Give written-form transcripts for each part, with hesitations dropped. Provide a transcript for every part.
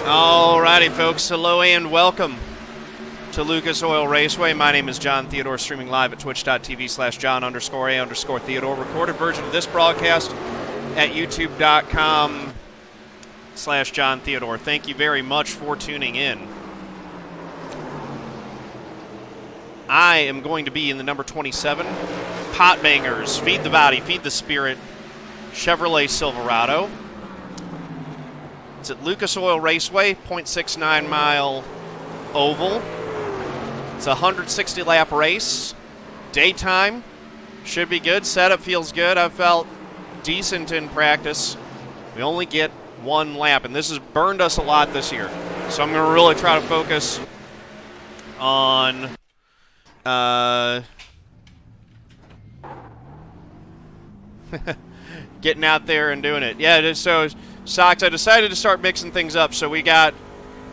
Alrighty, folks. Hello and welcome to Lucas Oil Raceway. My name is John Theodore, streaming live at twitch.tv/John_A_Theodore. Recorded version of this broadcast at youtube.com/John Theodore. Thank you very much for tuning in. I am going to be in the number 27 Pot Bangers, Feed the Body, Feed the Spirit Chevrolet Silverado. It's at Lucas Oil Raceway, 0.69 mile oval. It's a 160 lap race. Daytime. Should be good. Setup feels good. I felt decent in practice. We only get one lap, and this has burned us a lot this year. So I'm going to really try to focus on getting out there and doing it. Yeah, so shocks, I decided to start mixing things up. So we got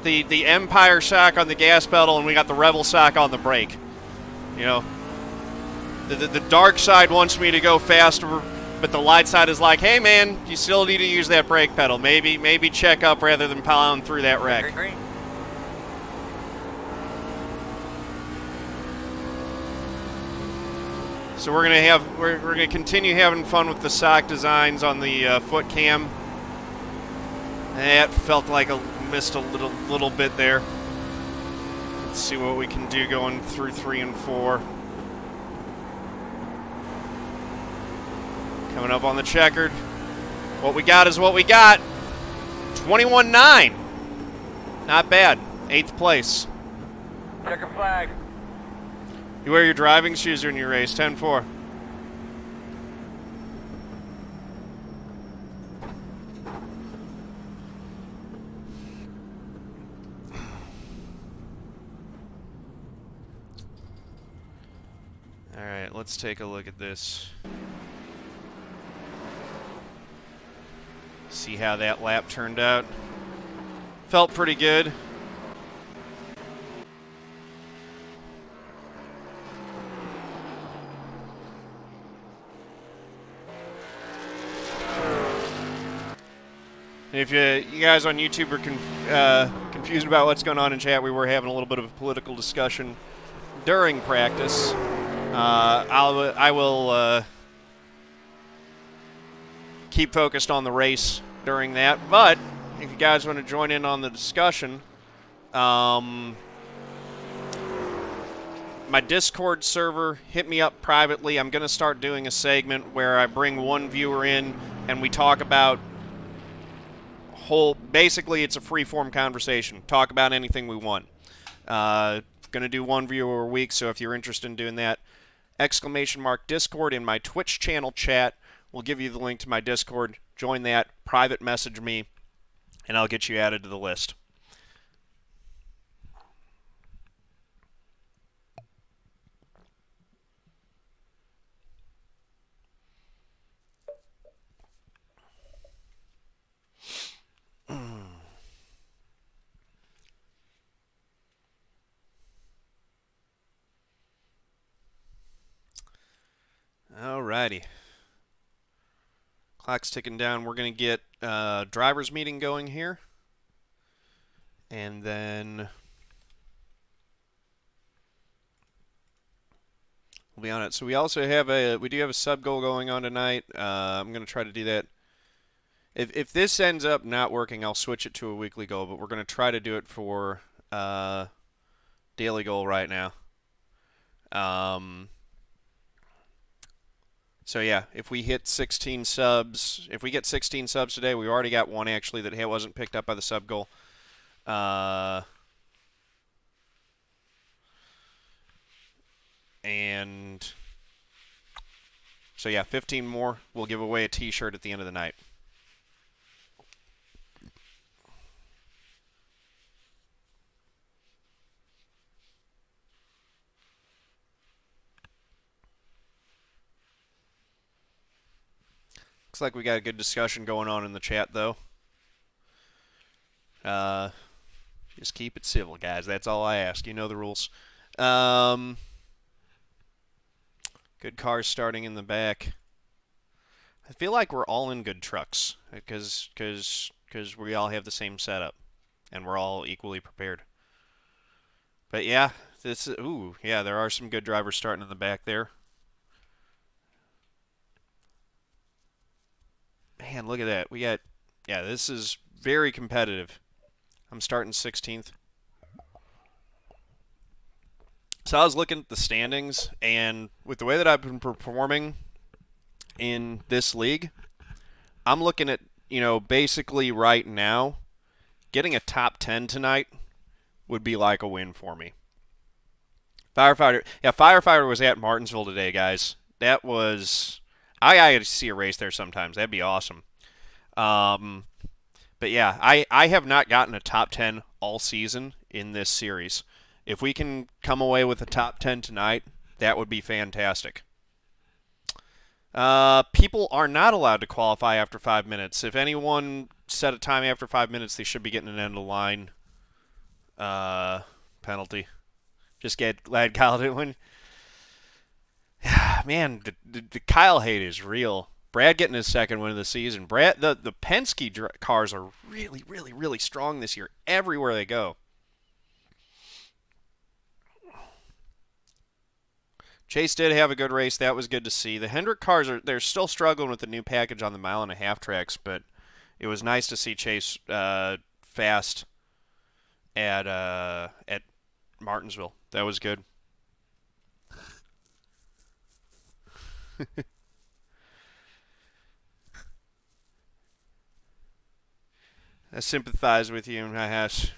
the Empire shock on the gas pedal, and we got the Rebel shock on the brake. You know, the dark side wants me to go faster, but the light side is like, hey man, you still need to use that brake pedal. Maybe check up rather than plowing through that wreck. Green. So we're gonna continue having fun with the sock designs on the foot cam. That felt like I missed a little bit there. Let's see what we can do going through 3 and 4. Coming up on the checkered. What we got is what we got. 21-9. Not bad. 8th place. Checker flag. You wear your driving shoes when you race. 10-4. All right, let's take a look at this. See how that lap turned out. Felt pretty good. If you guys on YouTube are confused about what's going on in chat, we were having a little bit of a political discussion during practice. I will keep focused on the race during that. But if you guys want to join in on the discussion, my Discord server, hit me up privately. I'm going to start doing a segment where I bring one viewer in and we talk about basically it's a free-form conversation. Talk about anything we want. Going to do one viewer a week, so if you're interested in doing that, !Discord in my Twitch channel chat. We'll give you the link to my Discord. Join that, private message me, and I'll get you added to the list. Alrighty. Clock's ticking down. We're going to get driver's meeting going here. And then we'll be on it. So we also have we do have a sub goal going on tonight. I'm going to try to do that. If this ends up not working, I'll switch it to a weekly goal, but we're going to try to do it for daily goal right now. So yeah, if we hit 16 subs, if we get 16 subs today, we already got one actually that wasn't picked up by the sub goal. And so yeah, 15 more. We'll give away a t-shirt at the end of the night. Looks like we got a good discussion going on in the chat, though. Just keep it civil, guys. That's all I ask. You know the rules. Good cars starting in the back. I feel like we're all in good trucks because we all have the same setup. and we're all equally prepared. But yeah, there are some good drivers starting in the back there. Man, look at that. This is very competitive. I'm starting 16th. So I was looking at the standings, and with the way that I've been performing in this league, I'm looking at, basically right now, getting a top 10 tonight would be like a win for me. Firefighter was at Martinsville today, guys. That was... I got to see a race there sometimes. That'd be awesome. But yeah, I have not gotten a top 10 all season in this series. If we can come away with a top 10 tonight, that would be fantastic. People are not allowed to qualify after 5 minutes. If anyone set a time after 5 minutes, they should be getting an end-of-line penalty. Just glad Kyle didn't win. Man, the Kyle hate is real. Brad getting his second win of the season. The Penske cars are really, really, really strong this year everywhere they go. Chase did have a good race. That was good to see. The Hendrick cars they're still struggling with the new package on the 1.5-mile tracks, but it was nice to see Chase fast at Martinsville. That was good. I sympathize with you, Nahash.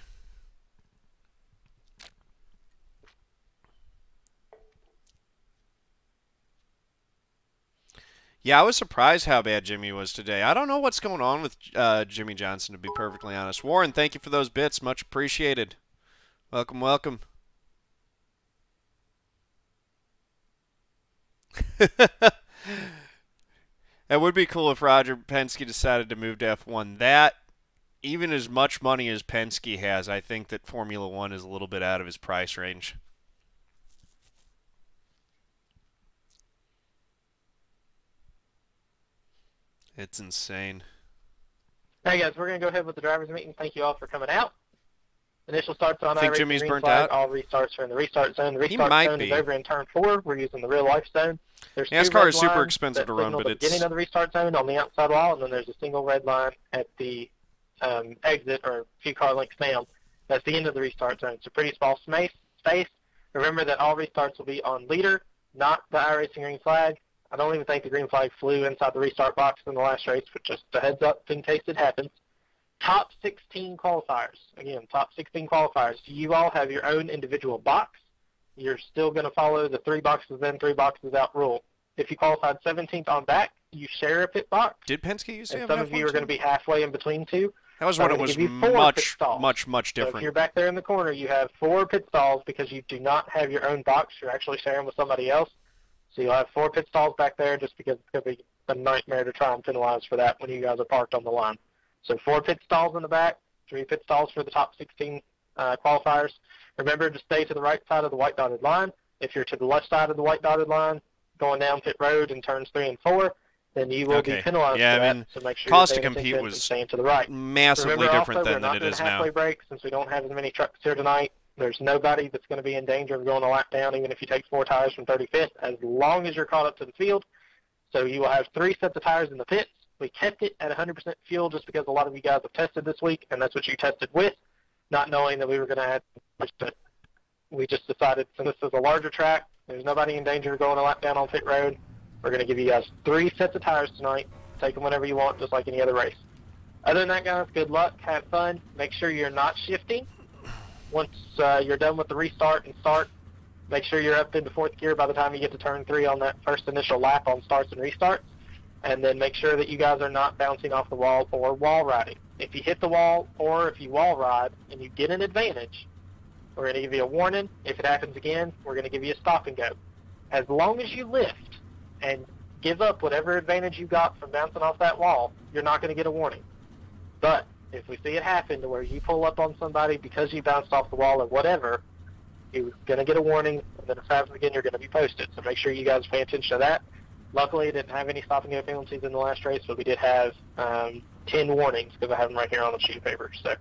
Yeah, I was surprised how bad Jimmy was today. I don't know what's going on with Jimmy Johnson, to be perfectly honest. Warren, thank you for those bits. Much appreciated. Welcome, welcome. That would be cool if Roger Penske decided to move to F1. That, even as much money as Penske has, I think that Formula One is a little bit out of his price range. It's insane. Hey guys, we're going to go ahead with the drivers' meeting. Thank you all for coming out. Initial starts on think Jimmy's burnt out. All restarts are in the restart zone. The restart zone is over in turn 4. We're using the real life zone. There's NASCAR is super expensive to run, but it's... beginning of the restart zone on the outside wall, and then there's a single red line at the exit or a few car lengths down. That's the end of the restart zone. It's a pretty small space. Remember that all restarts will be on leader, not the iRacing green flag. I don't even think the green flag flew inside the restart box in the last race, but just a heads up in case it happens. Top 16 qualifiers. Again, top 16 qualifiers. You all have your own individual box. You're still going to follow the 3 boxes in, 3 boxes out rule. If you qualified 17th on back, you share a pit box. Did Penske used to have some of you are going to be halfway in between two. That was when it was much different. So if you're back there in the corner, you have 4 pit stalls because you do not have your own box. You're actually sharing with somebody else. So you'll have 4 pit stalls back there just because it's going to be a nightmare to try and penalize for that when you guys are parked on the line. So 4 pit stalls in the back, 3 pit stalls for the top 16 qualifiers. Remember to stay to the right side of the white dotted line. If you're to the left side of the white dotted line, going down pit road in turns 3 and 4, then you will be penalized for that. So make sure cost to compete was staying to the right. Massively different than it is now. Halfway break, since we don't have as many trucks here tonight. There's nobody that's going to be in danger of going a lap down, even if you take 4 tires from 35th, as long as you're caught up to the field. So you will have 3 sets of tires in the pits. We kept it at 100% fuel just because a lot of you guys have tested this week, and that's what you tested with, not knowing that we were going to have to. We just decided, since this is a larger track, there's nobody in danger of going a lap down on pit road, we're going to give you guys 3 sets of tires tonight. Take them whenever you want, just like any other race. Other than that, guys, good luck. Have fun. Make sure you're not shifting. Once you're done with the restart and start, make sure you're up into 4th gear by the time you get to turn 3 on that first initial lap on starts and restarts. And then make sure that you guys are not bouncing off the wall or wall riding. If you hit the wall or if you wall ride and you get an advantage, we're going to give you a warning. If it happens again, we're going to give you a stop and go. As long as you lift and give up whatever advantage you got from bouncing off that wall, you're not going to get a warning. But if we see it happen to where you pull up on somebody because you bounced off the wall or whatever, you're going to get a warning, and then if it happens again, you're going to be posted. So make sure you guys pay attention to that. Luckily, it didn't have any stop and go penalties in the last race, but we did have 10 warnings because I have them right here on the sheet of paper. So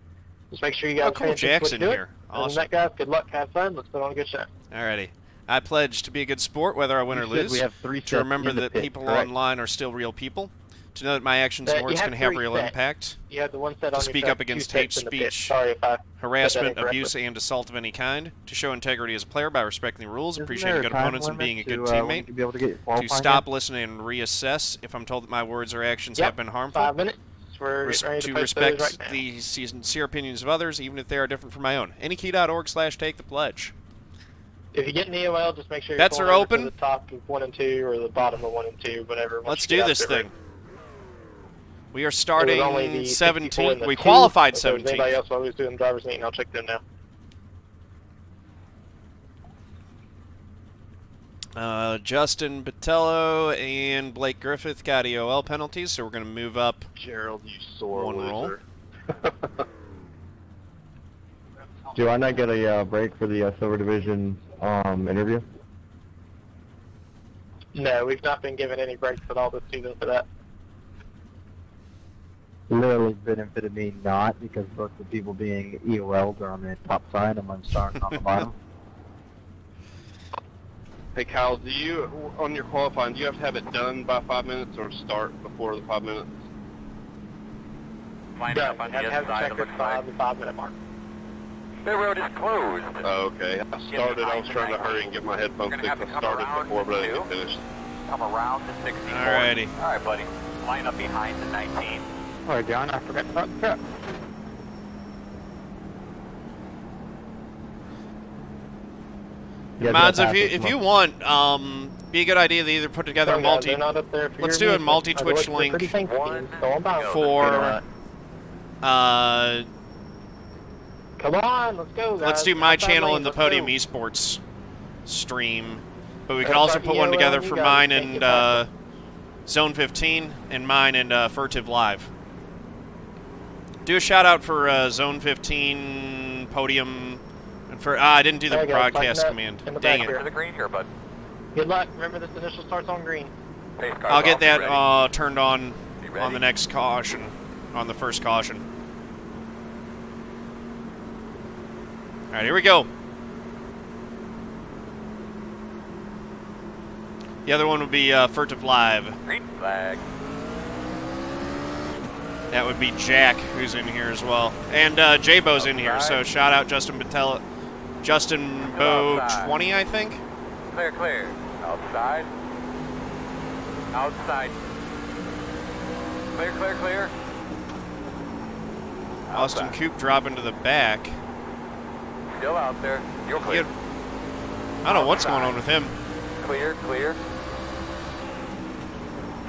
Just make sure you guys Oh, cool. pay attention to what Jackson you're doing. here. Other Awesome. than that, guys, good luck, have fun. Let's put on a good show. Alrighty. I pledge to be a good sport, whether I win or lose. We have 3 to remember that pit, people correct? online are still real people. To know that my actions and You words have can have 3 real sets. impact. You have the one set To on speak your up set, 2 against sets hate in the pit. speech, Sorry if I said that harassment, incorrectly. abuse, and assault of any kind. To show integrity as a player by respecting the rules, Isn't appreciating there good a time opponents, and limit being a good to, when you teammate. can be able to get your To qualifying stop listening and reassess if I'm told that my words or actions Yep, have been harmful. 5 minutes. We're getting ready To post those respect right now. the sincere opinions of others, even if they are different from my own. Anykey.org/take the pledge. If you get an EOL, just make sure you're Bets pulling are over open. to the top of 1 and 2 or the bottom of 1 and 2, whatever. Let's do this thing. We are There starting was only the 64 and 17th. the We 2. qualified If there was anybody 17th. else while we was doing driver's meeting, I'll check them now. Justin Botelho and Blake Griffith got EOL penalties, so we're going to move up Gerald, you sore one roll. loser. Do I not get a break for the Silver Division interview? No, we've not been given any breaks at all this season for that. Literally benefited me not, because both the people being EOL'd are on the top side and I'm starting on the bottom. Hey Kyle, do you, on your qualifying, do you have to have it done by 5 minutes or start before the 5 minutes? Lining up on the Have other to side, check it the looks like. 5-minute mark. The road is closed. Oh, okay. I started, I was trying to hurry and get my headphones fixed. I started before, but I didn't get finished. Come around to 64. Alrighty. All right, buddy. Line up behind the 19. Alright, John, I forgot about the truck. Yeah, Mods, that if you want, be a good idea to either put together a Sorry, guys, multi they're not up there for let's your do a amusement. multi-Twitch Otherwise, they're link pretty thank you. So I'm down. for Come on, let's go, guys. let's do my Outside channel lanes, and the let's Podium go. eSports stream. But we could Let's also start put one EOL together and you for guys mine take and it back. Zone 15 and mine and Furtive Live. Do a shout out for Zone 15 Podium and for I didn't do the There you go, broadcast button command. up in the Dang back it. To the green here, bud. Good luck. Remember, this initial starts on green. Pace car's I'll get off, be that ready. turned on Be on ready. the next caution, on the first caution. All right, here we go. The other one would be Furtive Live. Green flag. That would be Jack, who's in here as well. And J-Bo's in here, so shout out Justin Botelho. Justin Bo 20, I think. Clear, clear. Outside. Outside. Clear, clear, clear. Austin Outside. Coop dropping to the back. Still out there. You're clear. I don't know what's going on with him. Clear, clear.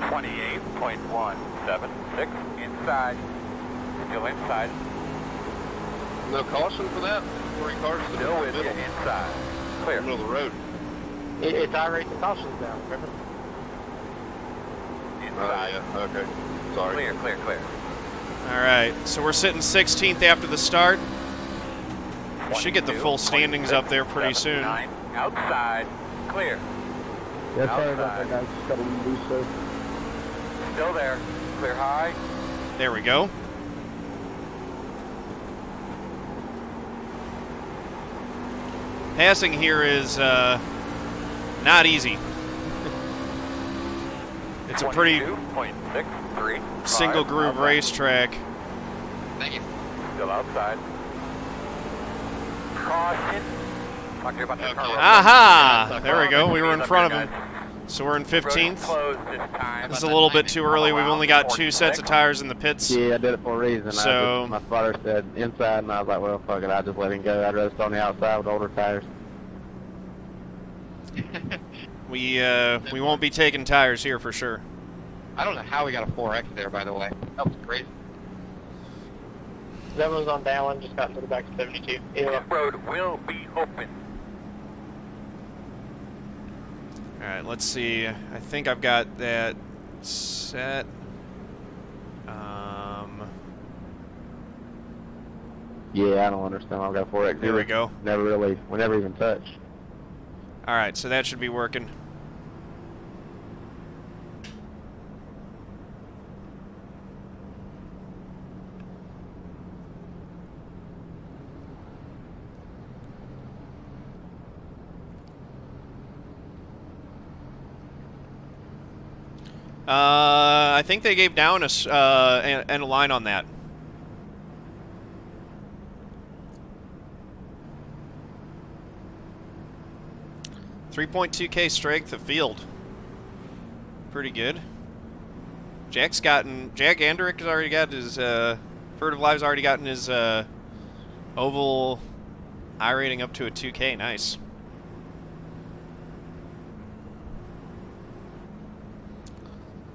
28.176 inside. Still inside. No caution for that? 3 cars in the Still with you middle, inside. in Clear. the middle of the road. It's irate the cautions down, remember? Oh, Inside. yeah, okay. Sorry. Clear, clear, clear. All right, so we're sitting 16th after the start. We should get the 22, full standings up there pretty 27, soon. 9. Outside. Clear. Yeah, sorry about that, guys. Just got a little loose there. Still there. Clear high. There we go. Passing here is not easy. It's a pretty 22.63. single groove Outside. racetrack. Thank you. Still outside. Caution. Talk to you about the car. Aha! There we go. We were in front of him. So we're in Road 15th. closed this time. This is a little bit too early. We've only got 2 sets of tires in the pits. Yeah, I did it for a reason. So- my spotter said inside, and I was like, well, fuck it, I'll just let him go. I'd rather stay on the outside with older tires. We won't be taking tires here for sure. I don't know how we got a 4X there, by the way. That was crazy. That was on down, just got into the back of 72. Yeah. This road will be open. All right, let's see. I think I've got that set. Yeah, I don't understand why I got a 4X. There we go. We never even touched. All right, so that should be working. I think they gave Down and a line on that. .2K strength of field. Pretty good. Jack Anderick has already got his Furtive Live's already gotten his oval I rating up to a 2K. Nice.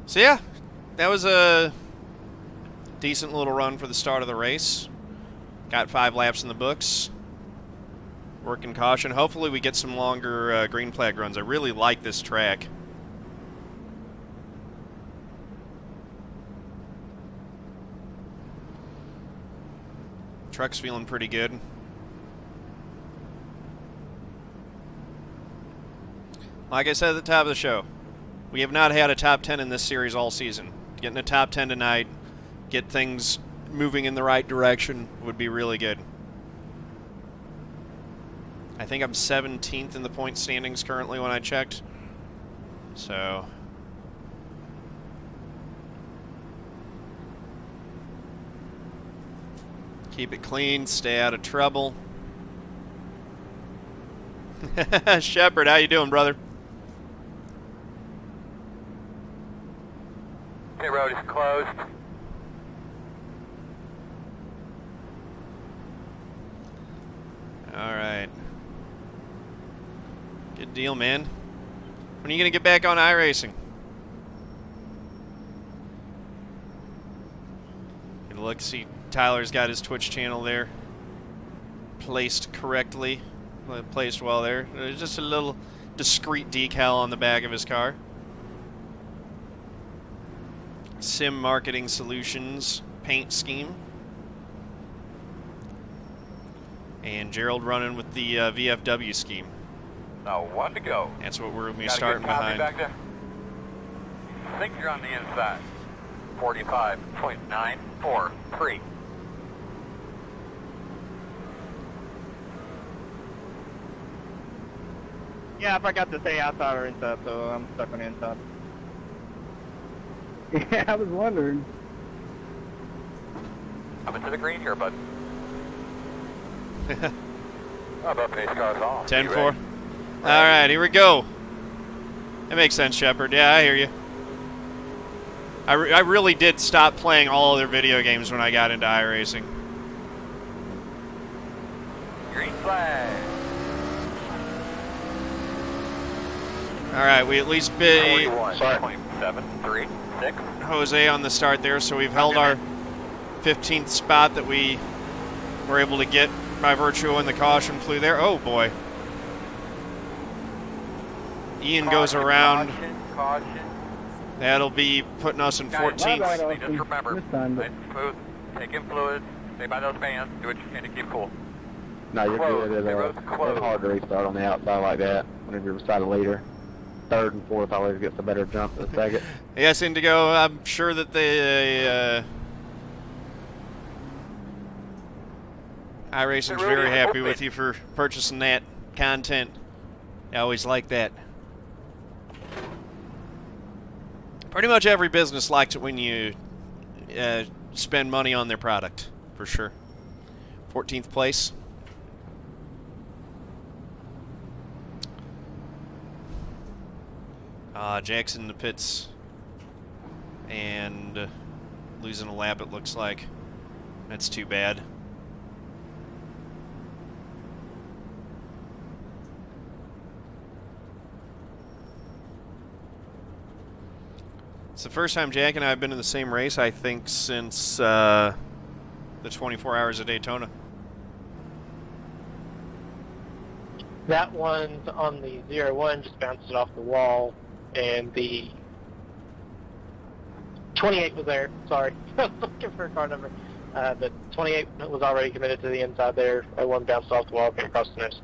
So yeah, that was a decent little run for the start of the race. Got 5 laps in the books. Working caution. Hopefully we get some longer green flag runs. I really like this track. Truck's feeling pretty good. Like I said at the top of the show, we have not had a top 10 in this series all season. Getting a top 10 tonight, get things moving in the right direction would be really good. I think I'm 17th in the point standings currently when I checked. So keep it clean, stay out of trouble. Shepard, how you doing, brother? Pit road is closed. All right. Good deal, man. When are you going to get back on iRacing? Good look, see Tyler's got his Twitch channel there. Placed correctly. Placed well there. There's just a little discreet decal on the back of his car. Sim Marketing Solutions paint scheme. And Gerald running with the VFW scheme. Now 1 to go. That's what we're going to be Got a starting good copy behind. back there? I think you're on the inside. 45.943. Yeah, I forgot to say outside or inside, so I'm stuck on the inside. Yeah, I was wondering. Coming to the green here, bud. How about pace cars off? 10-4. All right, here we go. That makes sense, Shepard. Yeah, I hear you. I really did stop playing all other video games when I got into iRacing. Green flag. All right, we at least beat 41.736. Jose on the start there, so we've held our 15th spot that we were able to get by virtue when the caution flew there. Oh, boy. Ian goes around. Caution. That'll be putting us in 14th. Just remember, nice and smooth. Take in fluid. Stay by those fans. Do what you can to keep cool. No, you're Close. good. The road's closed. It's hard to restart on the outside like that whenever you're beside a leader. Third and fourth always gets a better jump than second. Yes, Indigo, I'm sure that they iRacing's very happy with you for purchasing that content. I always like that. Pretty much every business likes it when you spend money on their product, for sure. 14th place. Jackson in the pits and losing a lap, it looks like. That's too bad. It's the first time Jack and I have been in the same race, I think, since the 24 Hours of Daytona. That one's on the 0-1, just bounced it off the wall, and the 28 was there. Sorry, I was looking for a car number. The 28 was already committed to the inside there. That one bounced off the wall, came across the nose.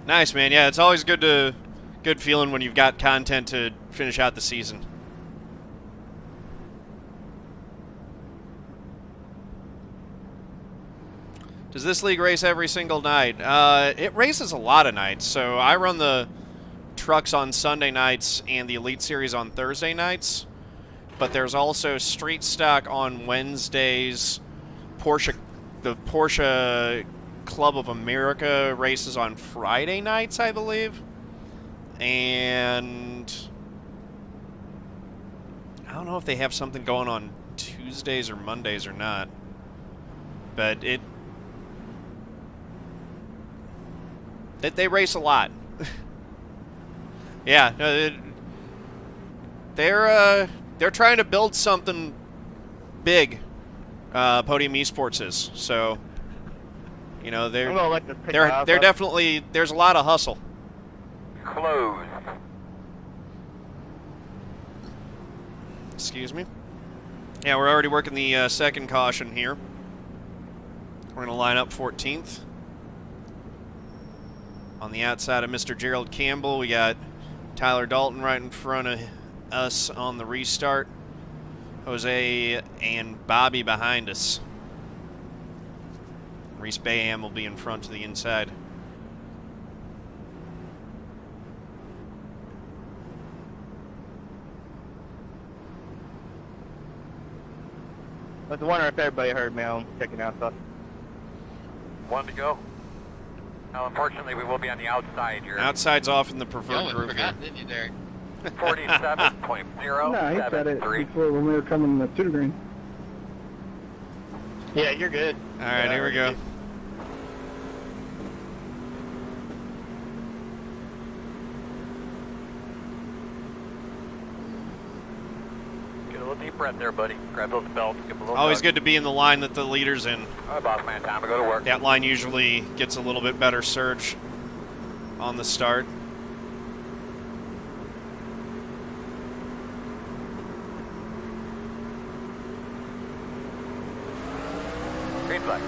Nice, man. Yeah, it's always good feeling when you've got content to finish out the season. Does this league race every single night? It races a lot of nights. So I run the trucks on Sunday nights and the Elite Series on Thursday nights. But there's also street stock on Wednesdays. The Porsche Club of America races on Friday nights, I believe. And I don't know if they have something going on Tuesdays or Mondays or not. But they race a lot. Yeah, no, they're trying to build something big. Podium eSports is, so you know they're definitely, there's a lot of hustle. Closed. Excuse me. Yeah, we're already working the second caution here. We're going to line up 14th. On the outside of Mr. Gerald Campbell, we got Tyler Dalton right in front of us on the restart. Jose and Bobby behind us. Reece Baham will be in front to the inside. I was wondering if everybody heard me on checking out stuff. One to go. Now, unfortunately, we will be on the outside here. Outside's off in the preferred group here. Didn't you, Derek? 47.073. No, he said it before when we were coming to the green. Yeah, you're good. All right, here we go. Get a little deep breath there, buddy. Grab those belts. Give them a little Always tug. good to be in the line that the leader's in. All right, boss man, time to go to work. That line usually gets a little bit better surge on the start. Green flag.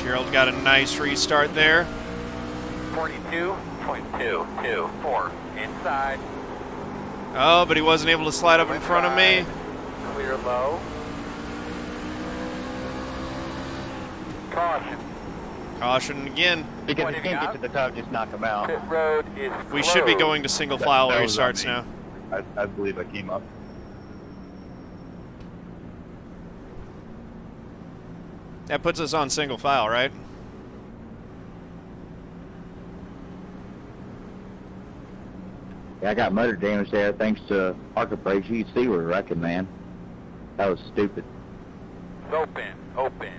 Gerald got a nice restart there. 42.224. Inside. Oh, but he wasn't able to slide up in front of me. Clear low. Caution. Caution again. Because if he can't get to the top, just knock him out. Pit road is We should be closed. going to single file That was on restarts me. now. I believe I came up. That puts us on single file, right? Yeah, I got motor damage there thanks to ARCA brakes. You can see we're wrecking, man. That was stupid. Open. Open.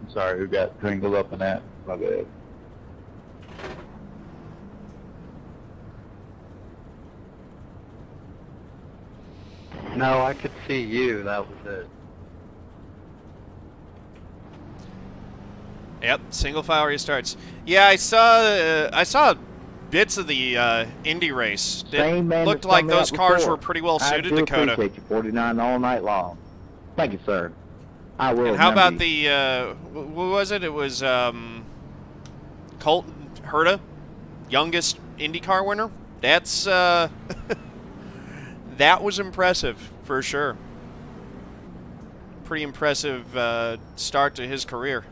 I'm sorry, who got tangled up in that? My bad. No, I could see you. That was it. Yep, single file restarts. Yeah, I saw bits of the Indy race. It Same man looked that's like coming those up cars before. were pretty well I suited, do Dakota. appreciate you, 49 all night long. Thank you, sir. I will. And how remember about you. the what was it? It was Colton Herta, youngest IndyCar winner. That's that was impressive for sure. Pretty impressive start to his career.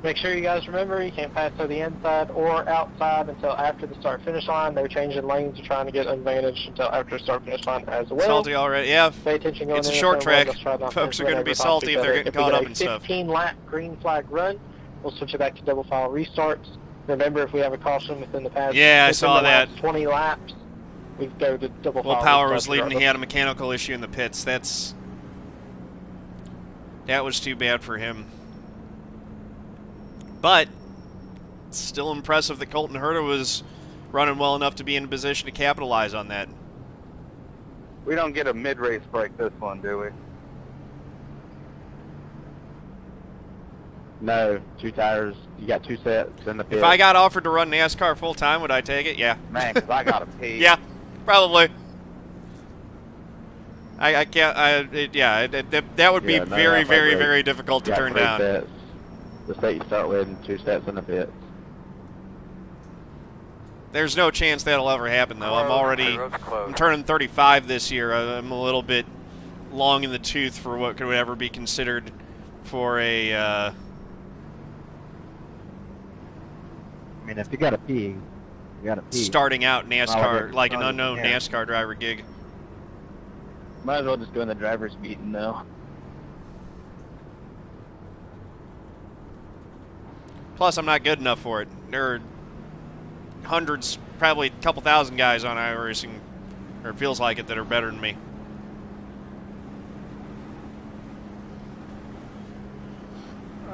Make sure you guys remember you can't pass to the inside or outside until after the start-finish line. They're changing lanes and trying to get advantage until after the start-finish line as well. Salty already, yeah. Pay attention going It's a in short if track. let's try not to Folks are run going to be over top salty each if they're other. getting caught up and If we stuff. get a 15-lap green flag run, we'll switch it back to double file restarts. Remember, if we have a caution within the past Yeah, I within saw the that. last 20 laps, we go to double Will file Power restarts was leading. He regardless. had a mechanical issue in the pits. That was too bad for him. But it's still impressive that Colton Herta was running well enough to be in a position to capitalize on that. We don't get a mid-race break this one, do we? No, 2 tires. You got 2 sets in the pit. If I got offered to run NASCAR full time, would I take it? Yeah. Man, 'cause I got to pee. Yeah, probably. I can't. That would be Yeah, no, very, that's very, like very difficult to You got turn 3 down. Sets. The set you start with and 2 sets in the pit. There's no chance that'll ever happen, though. I'm turning 35 this year. I'm a little bit long in the tooth for what could ever be considered for a... I mean, if you got to pee, you got to pee. Starting out NASCAR, like an unknown NASCAR driver gig. Might as well just go in the driver's meeting, though. Plus, I'm not good enough for it. There are hundreds, probably a couple thousand guys on iRacing, or it feels like it, that are better than me.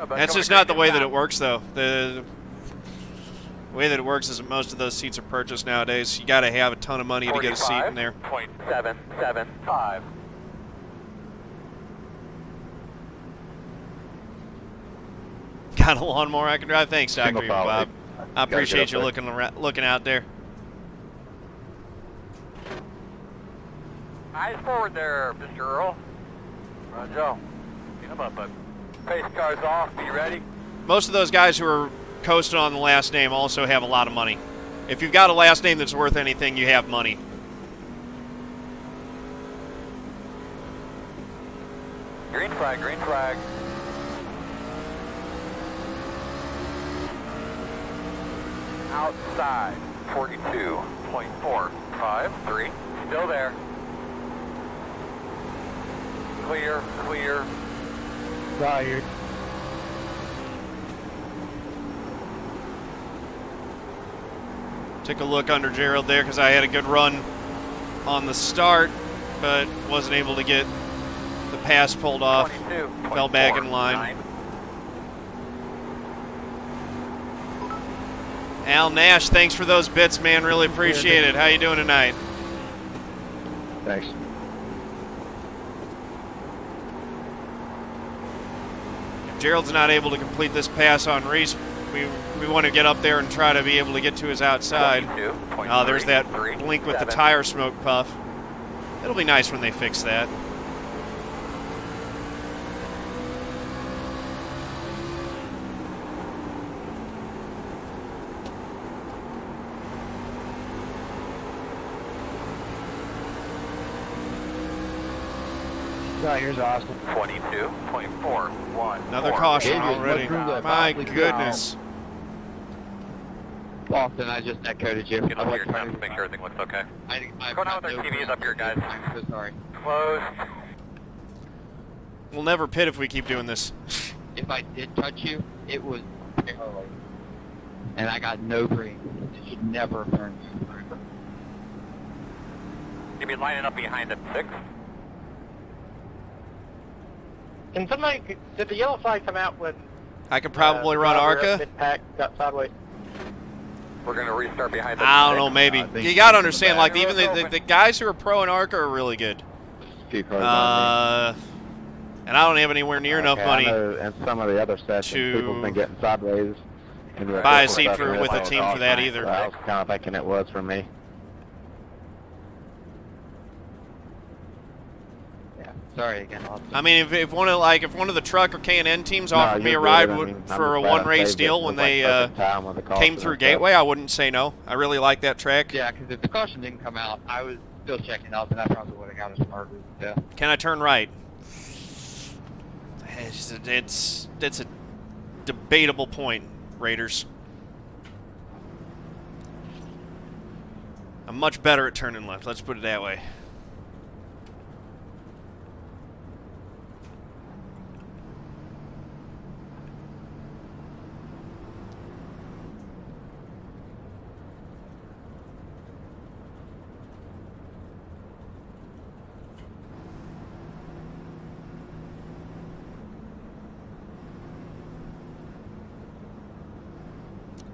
That's just not the way that it works, though. The way that it works is that most of those seats are purchased nowadays. You got to have a ton of money to get a seat in there. 45.775. Got a lawnmower I can drive? Thanks, Dr. Bob. I appreciate you looking out there. Eyes forward there, Mr. Earl. Joe, get him up, bud. Pace car's off. Be ready. Most of those guys who are coasting on the last name also have a lot of money. If you've got a last name that's worth anything, you have money. Green flag, green flag. Outside, 42.453. Still there. Clear, clear. Tired. Took a look under Gerald there because I had a good run on the start, but wasn't able to get the pass pulled off. Fell back in line. Al Nash, thanks for those bits, man. Really appreciate it. How you doing tonight? Thanks. If Gerald's not able to complete this pass on Reece, we want to get up there and try to be able to get to his outside. Oh, there's that blink with the tire smoke puff. It'll be nice when they fix that. Here's Austin. 22.41. Another caution already. My goodness. Austin, I just echoed you. Get over your time to make sure everything looks okay. Go down with our TVs up here, guys. I'm so sorry. Closed. We'll never pit if we keep doing this. If I did touch you, it was barely. And I got no green. It should never turn you. You'll be lining up behind at 6. Can somebody, did the yellow flag come out when I could probably run ARCA. Mid-pack got sideways? We're going to restart behind the I don't know, maybe. You got to understand, like, even the guys who are pro in ARCA are really good. And I don't have anywhere near enough money And some of the other sessions, people have been getting sideways. buy a seat with a team for that either. I was kind of thinking it was for me. Sorry again, Austin. I mean, if one of the truck or K&N teams offered me a ride for a one-race deal when they came through Gateway, I wouldn't say no. I really like that track. Yeah, because if the caution didn't come out, I was still checking out, and I probably would have got us started. Yeah. Can I turn right? It's a debatable point, Raiders. I'm much better at turning left. Let's put it that way.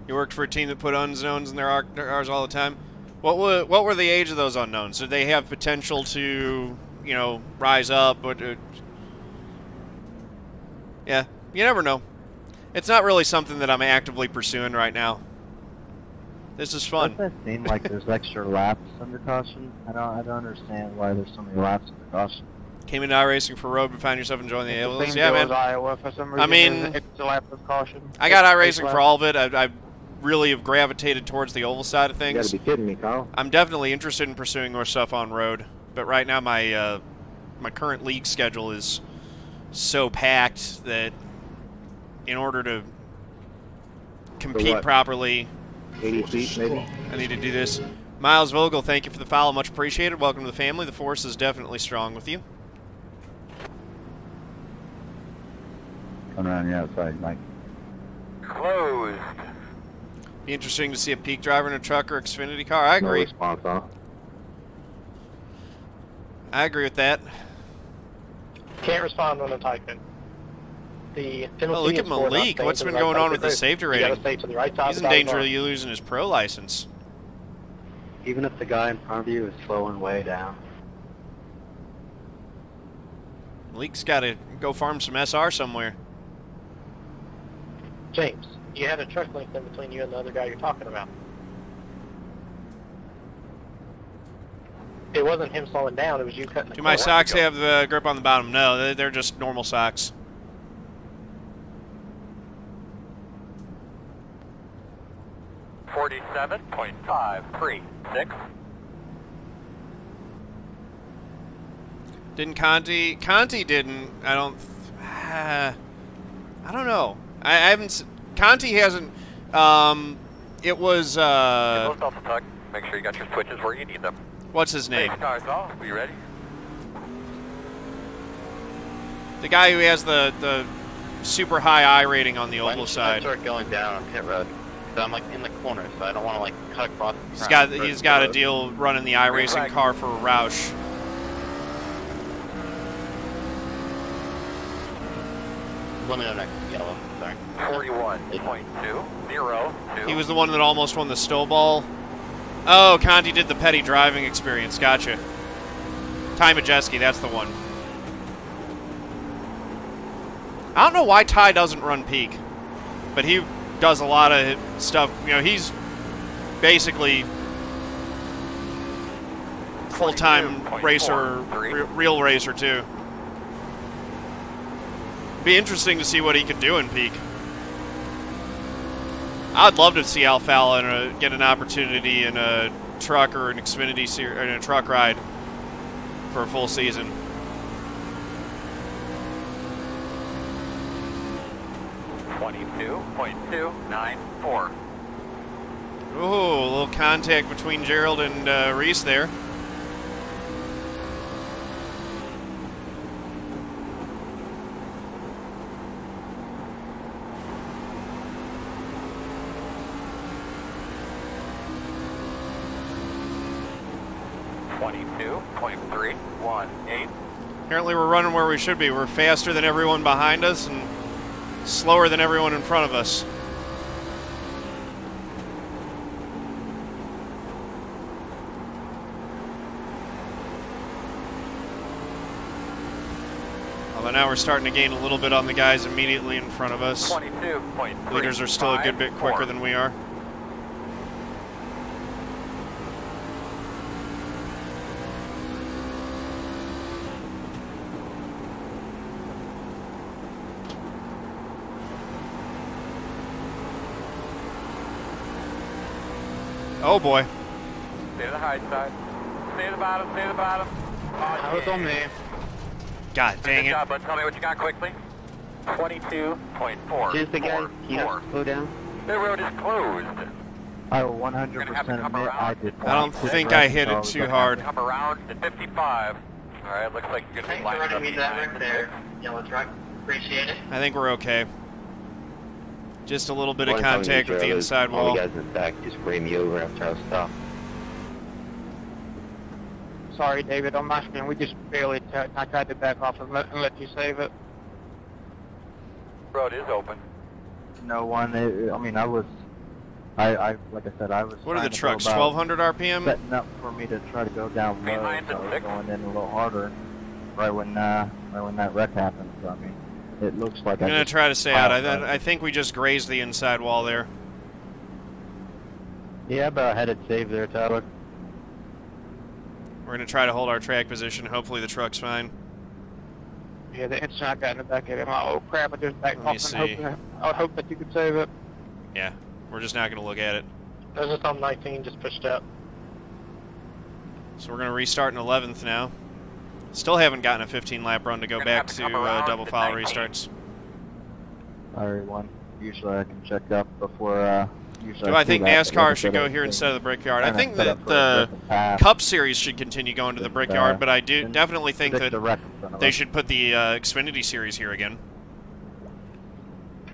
You worked for a team that put unknowns in their cars all the time. What were the age of those unknowns? Did they have potential to, you know, rise up? Yeah, you never know. It's not really something that I'm actively pursuing right now. This is fun. Doesn't that seem like there's extra laps under caution? I don't understand why there's so many laps under caution. Came into iRacing for road, but found yourself enjoying the Ables. Yeah, man. Iowa for some reason. I mean, extra lap of caution. I got iRacing for all of it. I've really have gravitated towards the oval side of You things. gotta be kidding me, Kyle. I'm definitely interested in pursuing more stuff on road, but right now my my current league schedule is so packed that in order to compete properly, 80 feet, maybe? I need to do this. Miles Vogel, thank you for the follow. Much appreciated. Welcome to the family. The force is definitely strong with you. Coming around your outside, Mike. Closed. Be interesting to see a peak driver in a truck or Xfinity car. I No agree. response, huh? I agree with that. Can't respond when I'm typing. The Oh, look at Malik. What's been going on with the safety rating? You gotta stay to the right side He's of in the danger bar. of losing his pro license. Even if the guy in front of you is slowing way down. Malik's got to go farm some SR somewhere. James, you had a truck length in between you and the other guy you're talking about. It wasn't him slowing down, it was you cutting the Do my corner. socks have the grip on the bottom? No, they're just normal socks. .536. Didn't Conti? Conti didn't. I don't know. I haven't. Conti hasn't. It was. Close off the tuck. Make sure you got your switches where you need them. What's his name? Pace cars off. Are you ready? The guy who has the super high I rating on the oval side. Start going down on pit road. So I'm like in the corner, so I don't want to like cut across. He's got a deal running the iRacing car for Roush. Let me know next yellow. Sorry. 41.202. He was the one that almost won the Stowball. Oh, Conti did the petty driving experience. Gotcha. Ty Majeski, that's the one. I don't know why Ty doesn't run peak, but he does a lot of stuff. You know, he's basically full-time racer, real racer too. Be interesting to see what he could do in peak. I'd love to see Alfala get an opportunity in a truck or an Xfinity series, in a truck ride for a full season. .294. Ooh, a little contact between Gerald and Reece there. .318. Apparently we're running where we should be. We're faster than everyone behind us and slower than everyone in front of us. Although now we're starting to gain a little bit on the guys immediately in front of us. 22.3. Leaders are still a good bit quicker than we are. Oh boy. Stay to the high side. Stay to the bottom, stay to the bottom. That was on me. God dang Good it. job, bud. Tell me what you got quickly. 22.4. Here's the guy. Can you slow down? The road is closed. I will 100% admit I did not. I don't think I hit it too hard. Come around to 55. All right, looks like you're going to be lining up. right there, yellow truck. Appreciate it. I think we're okay. Just a little bit of contact with the inside All wall. the guys in the back just ran me over after I was stopped. Sorry, David, on my screen, we just barely I tried to back off and let you save it. Road is open. No one. I mean, I was. I like I said, I was. What are the trying to trucks, go about 1200 RPM? Setting up for me to try to go down low, so I was going in a little harder. Right when that wreck happened. So I mean, it looks like I'm going to try to stay out. I think we just grazed the inside wall there. Yeah, but I had it saved there, Tyler. We're going to try to hold our track position. Hopefully the truck's fine. Yeah, the instant I got in the back of it, I'm like, oh crap, I just backed Let me off see. and I would hope that you could save it. Yeah. We're just not going to look at it. There's just on 19, just pushed up. So we're going to restart in 11th now. Still haven't gotten a 15-lap run to go back to double foul restarts. RE1. Usually I can check up before. Do I think NASCAR should go here instead of the Brickyard? I think that the Cup Series should continue going to the Brickyard, but I do definitely think that they should put the Xfinity Series here again.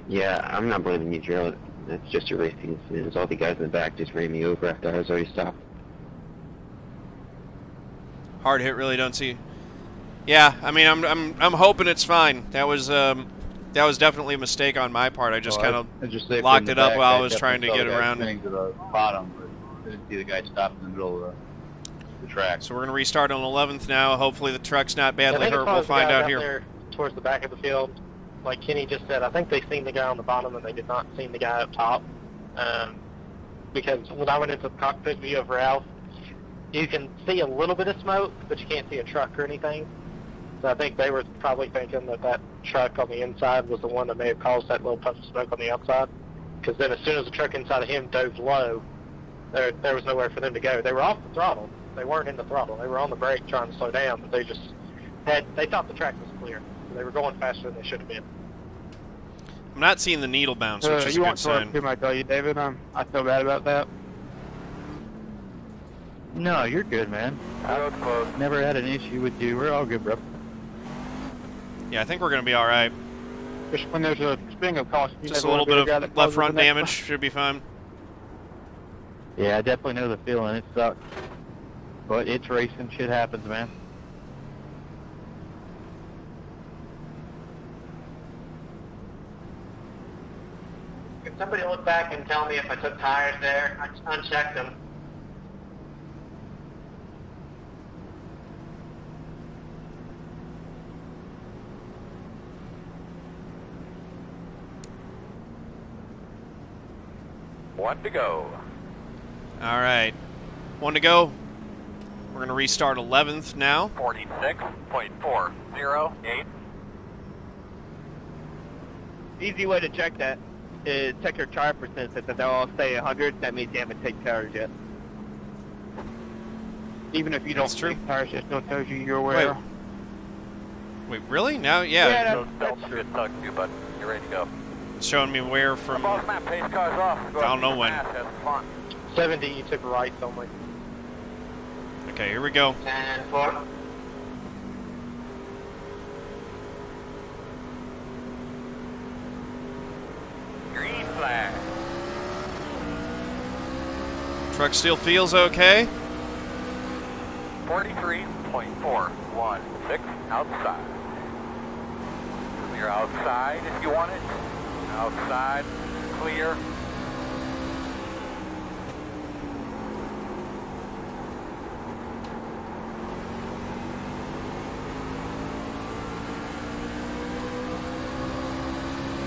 Yeah, I'm not blaming you, Gerald. It's just a racing. It's all the guys in the back just ran me over after I was already stopped. Hard hit, really don't see. Yeah, I mean, I'm hoping it's fine. That was definitely a mistake on my part. I just kind of locked it up while I was trying to get around. To the bottom, but I didn't see the guy stop in the middle of the track. So we're going to restart on 11th now. Hopefully the truck's not badly hurt. We'll find out here. There towards the back of the field, like Kenny just said, I think they seen the guy on the bottom and they did not see the guy up top. Because when I went into the cockpit view of Ralph, you can see a little bit of smoke, but you can't see a truck or anything. So I think they were probably thinking that that truck on the inside was the one that may have caused that little puff of smoke on the outside. Because then as soon as the truck inside of him dove low, there was nowhere for them to go. They were off the throttle. They weren't in the throttle. They were on the brake trying to slow down, but they thought the track was clear. So they were going faster than they should have been. I'm not seeing the needle bounce, which is a good sign. You might tell you, David. I feel bad about that. No, you're good, man. I've never had an issue with you. We're all good, bro. Yeah, I think we're going to be all right. Just when there's a spring of caution, just a little bit of left front damage. Should be fine. Yeah, I definitely know the feeling. It sucks. But it's racing. Shit happens, man. Can somebody look back and tell me if I took tires there? I just unchecked them. One to go. All right. One to go. We're going to restart 11th now. 46.408. Easy way to check that is check your tire percentage. If they'll all stay 100, that means you haven't taken tires yet. Even if you don't take tires, it still tells you you're aware. Wait, really? Now, yeah. That's true. Talk to you, bud. You're ready to go. It's showing me where from. Pace cars off. I don't know when. 70, you took right only. Okay, here we go. 10-4. Green flag. Truck still feels okay. 43.416 outside. Clear outside if you want it. Outside, clear.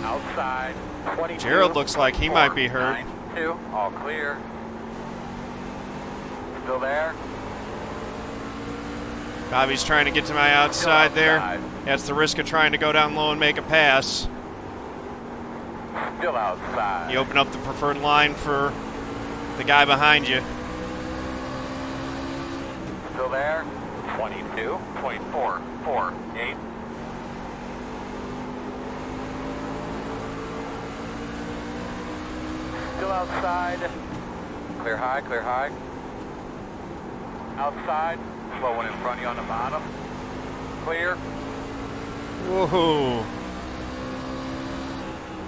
Outside, 22. Gerald looks like he might be hurt. 92, all clear. Still there. Bobby's trying to get to my outside there. That's the risk of trying to go down low and make a pass. Still outside. You open up the preferred line for the guy behind you. Still there. 22.448. Still outside. Clear high, clear high. Outside. Slow one in front of you on the bottom. Clear. Woohoo.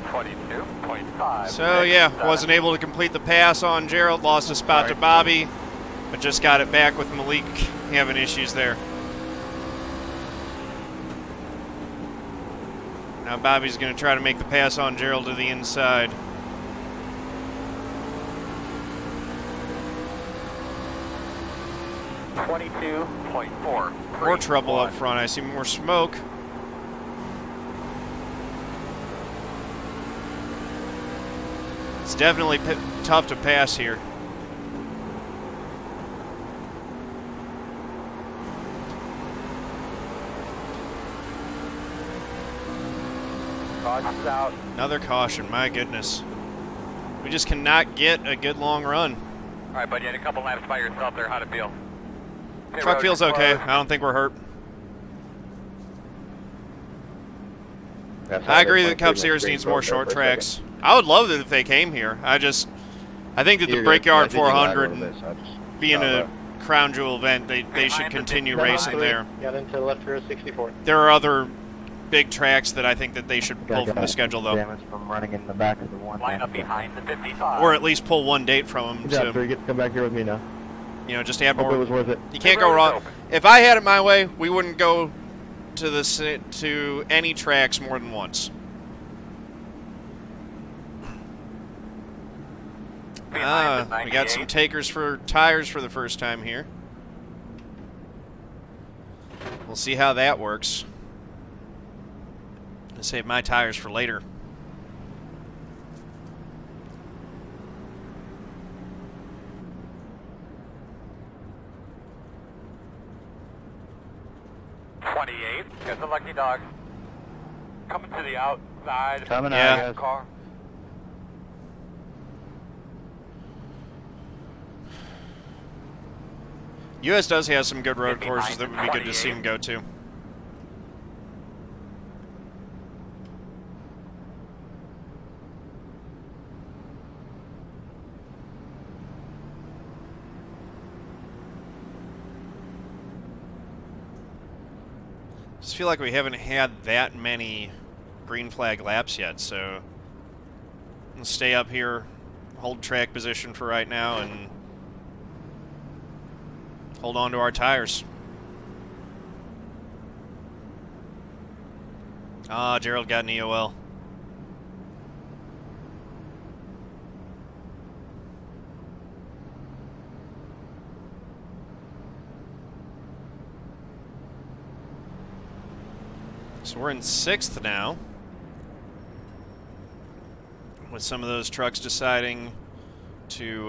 22.5. So yeah, wasn't able to complete the pass on Gerald, lost a spot to Bobby, but just got it back with Malik having issues there. Now Bobby's going to try to make the pass on Gerald to the inside. More trouble up front. I see more smoke. It's definitely tough to pass here. Caution's out. Another caution, my goodness. We just cannot get a good long run. All right, buddy, you had a couple laps by yourself there. How'd it feel? Truck feels okay. I don't think we're hurt. I agree that Cup Series needs more short tracks. I would love it if they came here. I think that the Brickyard 400 being a crown jewel event, they should continue racing there. Got into left rear 64. There are other big tracks that I think that they should pull from the schedule, though. Damage from running in the back of the one. Line up behind the 55. Or at least pull one date from them. So you get to come back here with me now. You know, just add Hope more. it was worth it. You can't go wrong. If I had it my way, we wouldn't go to any tracks more than once. We got some takers for tires for the first time here. We'll see how that works. I'll save my tires for later. Got the lucky dog. Coming to the outside. Coming out, guys. Car. US does have some good road courses that would be good to see him go to. Just feel like we haven't had that many green flag laps yet, so let's stay up here, hold track position for right now, and hold on to our tires. Ah, Gerald got an EOL. So we're in 6th now, with some of those trucks deciding to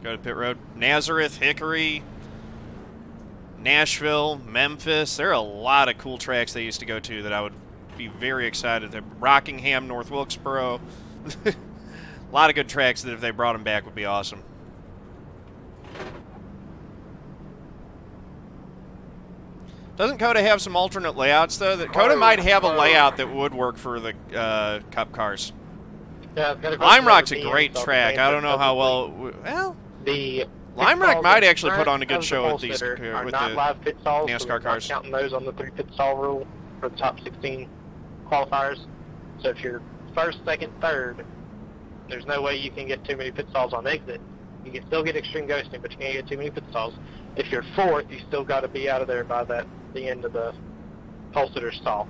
go to pit road. Nazareth, Hickory, Nashville, Memphis. There are a lot of cool tracks they used to go to that I would be very excited. Rockingham, North Wilkesboro. A lot of good tracks that if they brought them back would be awesome. Doesn't COTA have some alternate layouts, though? That COTA might have a layout that would work for the Cup cars. Yeah, Lime Rock's a great track. I don't know how well... Well, the Lime Rock might actually put on a good show with these with the live pit stalls, NASCAR so cars. not counting those on the 3 pit stall rule for the top 16 qualifiers. So if you're first, second, third, there's no way you can get too many pit stalls on exit. You can still get extreme ghosting, but you can't get too many pit stalls. If you're fourth, you still got to be out of there by the end of the Pulsar stall.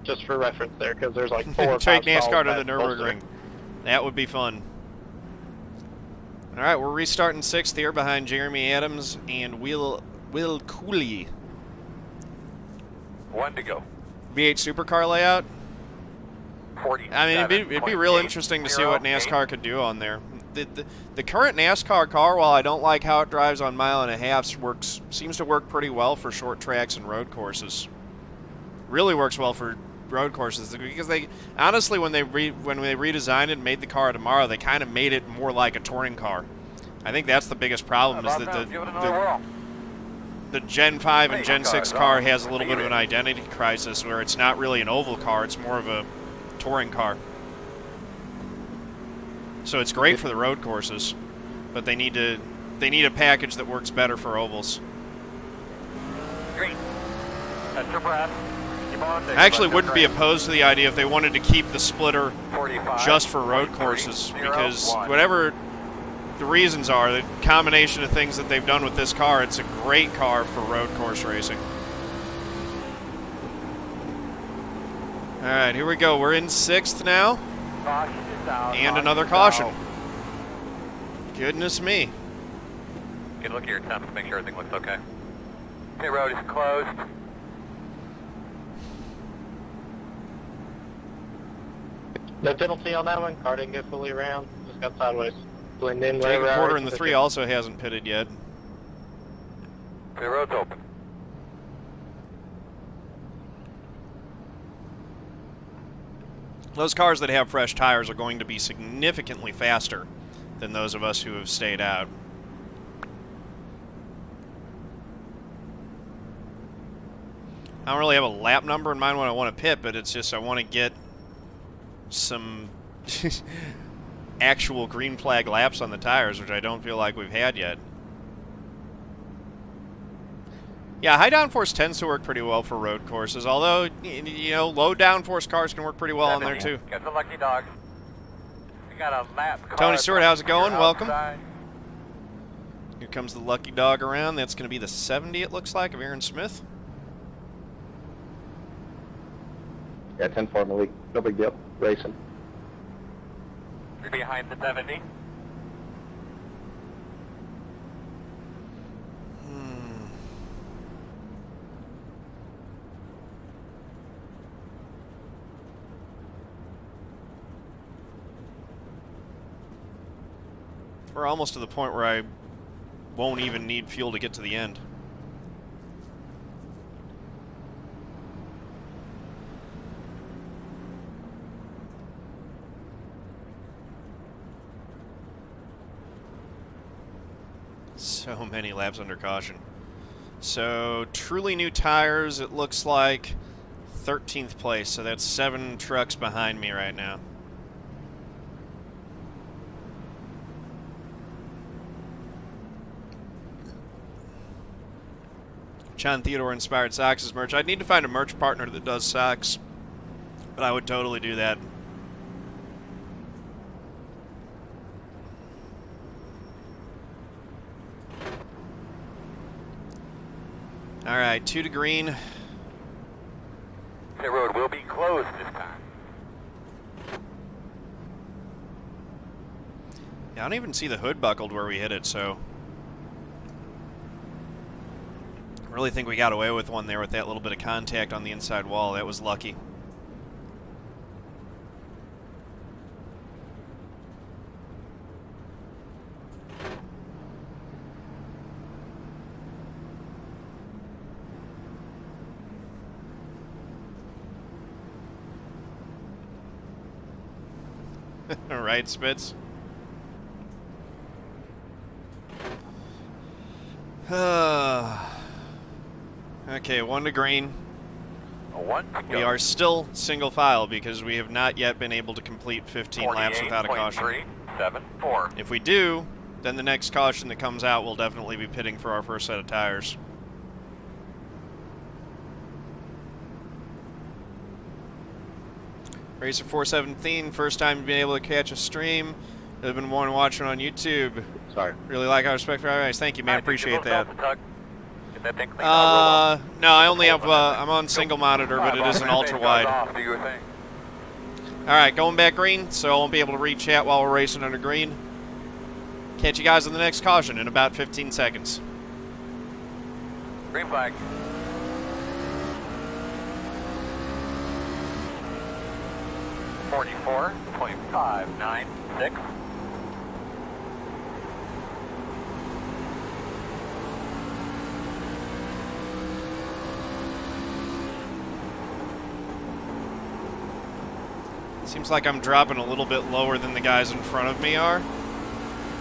Just for reference there, because there's like 4 or 5 Take NASCAR stalls to the Nürburgring. That would be fun. All right, we're restarting 6th here behind Jeremy Adams and Will Cooley. 1 to go. V8 supercar layout. 40. I mean, it'd be real interesting to see what NASCAR could do on there. The current NASCAR car, while I don't like how it drives on 1.5 miles, seems to work pretty well for short tracks and road courses. Really works well for road courses because they honestly, when they redesigned it and made the car tomorrow, they kind of made it more like a touring car. I think that's the biggest problem is that the Gen 5 and Gen 6 car has a little bit of an identity crisis where it's not really an oval car, it's more of a touring car. So it's great for the road courses, but they need a package that works better for ovals. Green. That's your breath. I actually wouldn't be opposed to the idea if they wanted to keep the splitter just for road courses, because whatever the reasons are, the combination of things that they've done with this car, it's a great car for road course racing. All right, here we go. We're in 6th now. And another caution. Goodness me. Get a look at your temps to make sure everything looks okay. Pit road is closed. No penalty on that one. Car didn't go fully around. Just got sideways. Blend in. Jacob Porter in the 3 also hasn't pitted yet. Pit road's open. Those cars that have fresh tires are going to be significantly faster than those of us who have stayed out. I don't really have a lap number in mind when I want to pit, but it's just I want to get some actual green flag laps on the tires, which I don't feel like we've had yet. Yeah, high downforce tends to work pretty well for road courses, although, you know, low downforce cars can work pretty well on there too. Get the lucky dog. We got a lap car. Tony Stewart, how's it going? Welcome. Outside. Here comes the lucky dog around. That's going to be the 70, it looks like, of Aaron Smith. Yeah, 10-4 Malik. No big deal. Racing. You're behind the 70. We're almost to the point where I won't even need fuel to get to the end. So many laps under caution. So, truly new tires, it looks like 13th place, so that's 7 trucks behind me right now. John Theodore inspired socks as merch. I'd need to find a merch partner that does socks, but I would totally do that. All right, 2 to green. The road will be closed this time. Yeah, I don't even see the hood buckled where we hit it, so I really think we got away with one there with that little bit of contact on the inside wall. That was lucky. All right, Spitz. Okay, 1 to green. We are still single file because we have not yet been able to complete 15 laps without a caution. If we do, then the next caution that comes out will definitely be pitting for our first set of tires. Racer 417, first time being able to catch a stream. I've been one watching on YouTube. Sorry. Really like our respect for our guys. Thank you, man. Appreciate that. No, I only have, I'm on single monitor, but it is an ultra wide. Alright, going back green, so I won't be able to read chat while we're racing under green. Catch you guys on the next caution in about 15 seconds. Green flag. .596. Seems like I'm dropping a little bit lower than the guys in front of me are.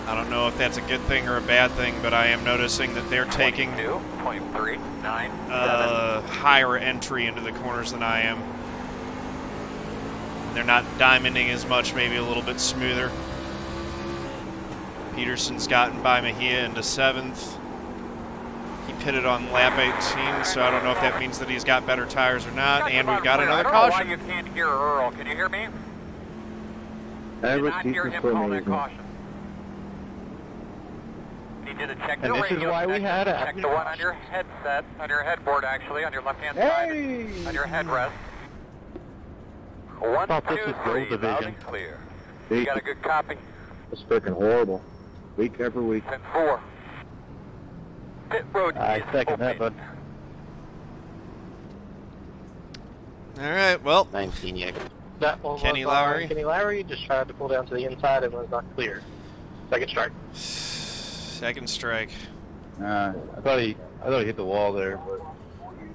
I don't know if that's a good thing or a bad thing, but I am noticing that they're taking higher entry into the corners than I am. They're not diamonding as much, maybe a little bit smoother. Pedersen's gotten by Mejia into 7th. He pitted on lap 18, so I don't know if that means that he's got better tires or not. And we've got another caution. I don't know why you can't hear Earl. Can you hear me? I did not hear him call that caution. You need to check the radio. This is why we had it. Check the one on your headset, on your headboard actually, on your left-hand side, on your headrest. 1, 2, 3, loud and clear. You got a good copy? It's freaking horrible. Week after week. 10-4. Pit road I second that, bud. All right, well. 19, yeah. That one Kenny was Lowry. Kenny Lowry just tried to pull down to the inside and was not clear. Second strike. Second strike. I thought he hit the wall there.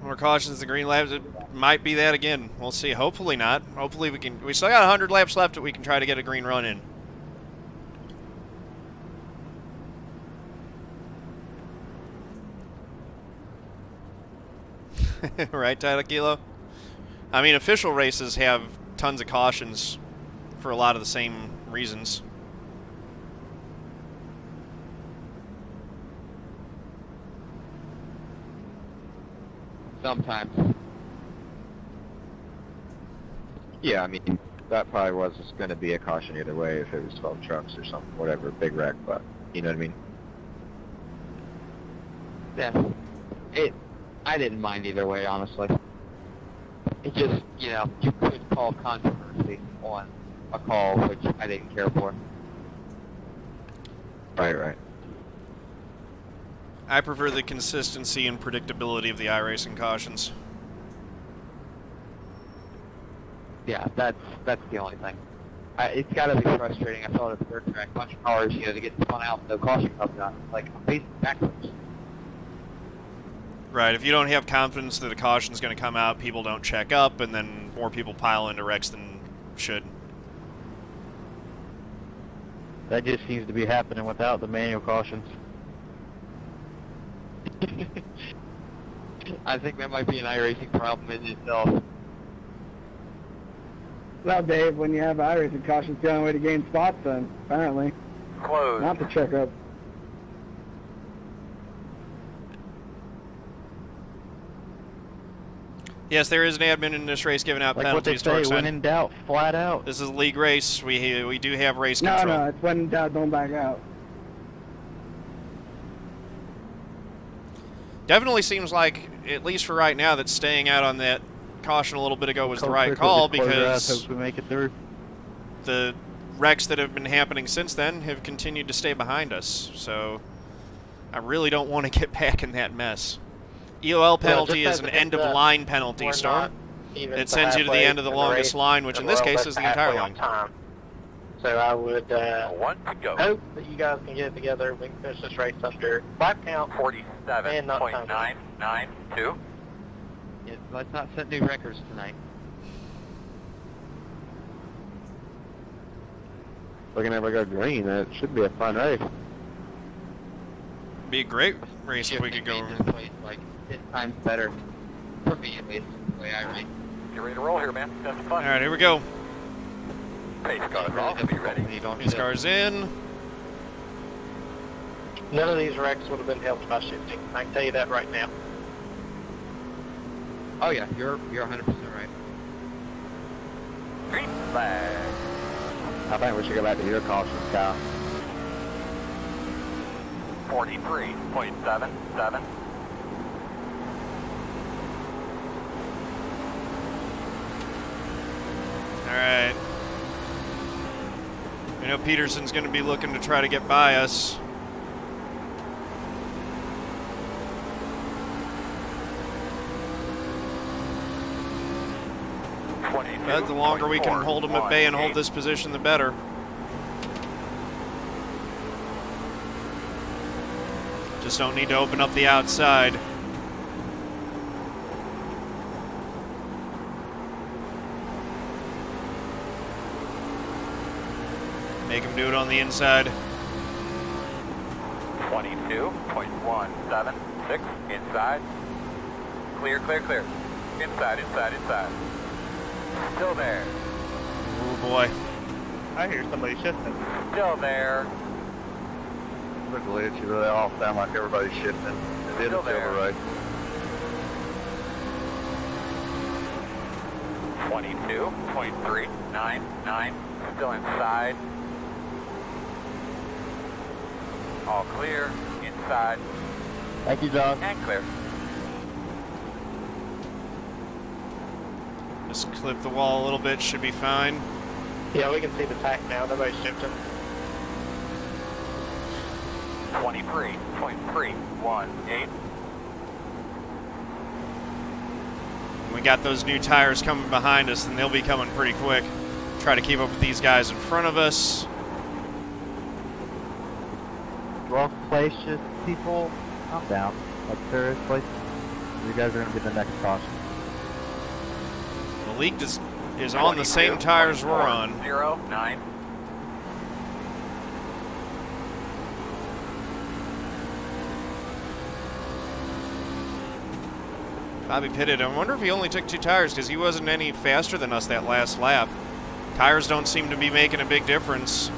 But More cautions than green laps. It might be that again. We'll see. Hopefully not. Hopefully we can. We still got 100 laps left that we can try to get a green run in. Right, Tyler Killough? I mean, official races have tons of cautions for a lot of the same reasons. Sometimes. Yeah, I mean, that probably was going to be a caution either way if it was 12 trucks or something, whatever, big wreck, but you know what I mean? Yeah. I didn't mind either way, honestly. It just, you know, you could call controversy on a call, which I didn't care for. Right. I prefer the consistency and predictability of the iRacing cautions. Yeah, that's the only thing. It's got to be frustrating. I saw it at the third track. A bunch of cars, you know, they get spun out, no caution comes out. Like, I'm facing backwards. Right, if you don't have confidence that a caution's going to come out, people don't check up, and then more people pile into wrecks than should. That just seems to be happening without the manual cautions. I think that might be an iRacing problem in itself. Well, Dave, when you have iRacing cautions, the only way to gain spots then, apparently. Closed. Not to check up. Yes, there is an admin in this race giving out Like penalties. what they say, when in doubt, flat out. This is a league race. We do have race control. No, it's when in doubt, don't back out. Definitely seems like, at least for right now, that staying out on that caution a little bit ago was the right call, because we make it through. The wrecks that have been happening since then have continued to stay behind us. So I really don't want to get back in that mess. EOL penalty is an end-of-line penalty, Storm. It sends you to the end of the longest line, which in this case is the entire line. So I would hope that you guys can get it together. We can finish this race under lap count 47.992. Yeah, let's not set new records tonight. Looking at we go green, it should be a fun race. Be a great race if we could go. Like 10 times better for me, at least, the way I race. Get ready to roll here, man. That's fun. All right, here we go. Pace cars off. Be ready. Pace cars in. None of these wrecks would have been helped by shifting. I can tell you that right now. Oh yeah, you're 100% right. Green flag. I think we should go back to your caution, Kyle. 43.77. All right. I know Pedersen's going to be looking to try to get by us. But the longer we can hold them at bay and hold this position, the better. Just don't need to open up the outside. Make him do it on the inside. 22.176 inside. Clear, clear, clear. Inside, inside, inside. Still there. Oh boy. I hear somebody shifting. Still there. Literally, it's really all sound like everybody's shifting. It didn't feel right. 22.399. Still inside. All clear. Inside. Thank you, John. And clear. Just clip the wall a little bit, should be fine. Yeah, we can see the tack now. Nobody's shifting. 23.318. We got those new tires coming behind us, and they'll be coming pretty quick. Try to keep up with these guys in front of us. Wrong place, just people calm down. Like there is places. You guys are going to be the next caution. Malik is on the same tires we're on. 09. Bobby pitted. I wonder if he only took 2 tires because he wasn't any faster than us that last lap. Tires don't seem to be making a big difference.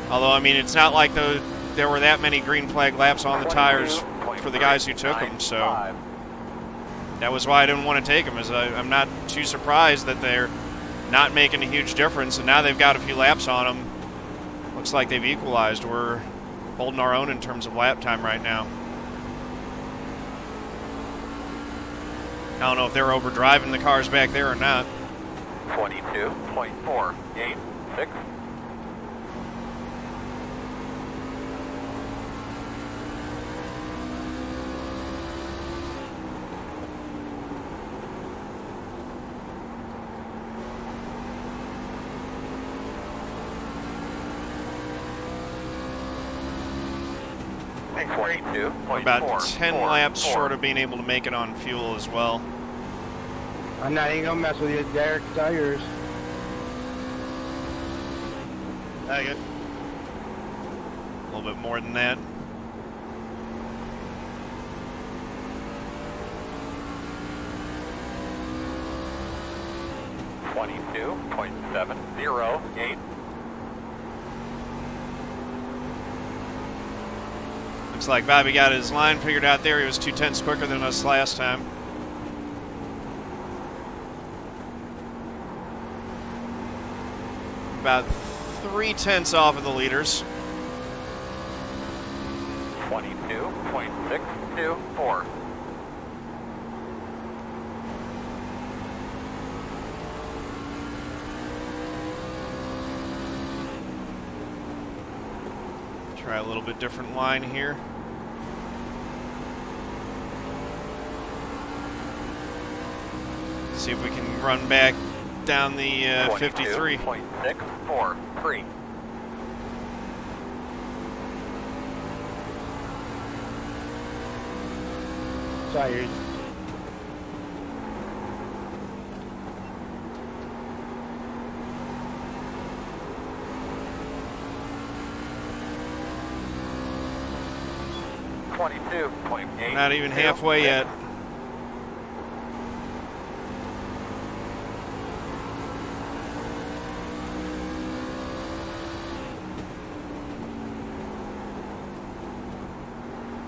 Although, I mean, it's not like there were that many green flag laps on the tires for the guys who took them, so that was why I didn't want to take them. I'm not too surprised that they're not making a huge difference, and now they've got a few laps on them. Looks like they've equalized. We're holding our own in terms of lap time right now. I don't know if they're overdriving the cars back there or not. 22.486. We're about 10 laps short of being able to make it on fuel as well. I'm not even gonna mess with you, Derek. It's all yours. A little bit more than that. .708. Looks like Bobby got his line figured out there. He was 2/10 quicker than us last time. About 3/10 off of the leaders. 22.624. Try a little bit different line here. See if we can run back down the 53. 22.643. Sorry. Not even halfway yet.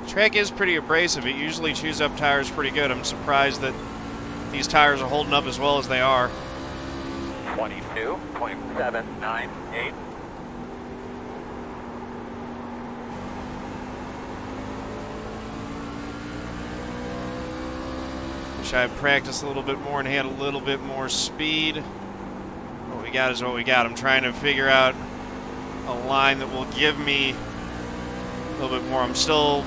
Track is pretty abrasive. It usually chews up tires pretty good. I'm surprised that these tires are holding up as well as they are. 22.798. Wish I had practiced a little bit more and had a little bit more speed. What we got is what we got. I'm trying to figure out a line that will give me a little bit more. I'm still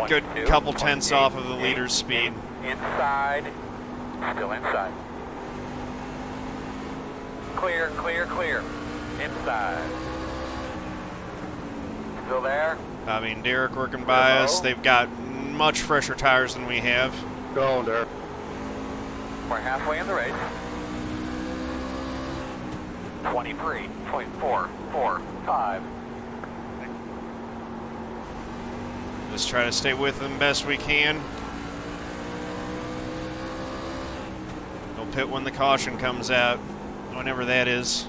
good couple tenths off of the leader's speed. Inside, still inside. Clear, clear, clear. Inside. Still there? Bobby and Derek working by us. They've got much fresher tires than we have. Go on, Derek. We're halfway in the race. 23.445. Just try to stay with them best we can. They'll pit when the caution comes out, whenever that is.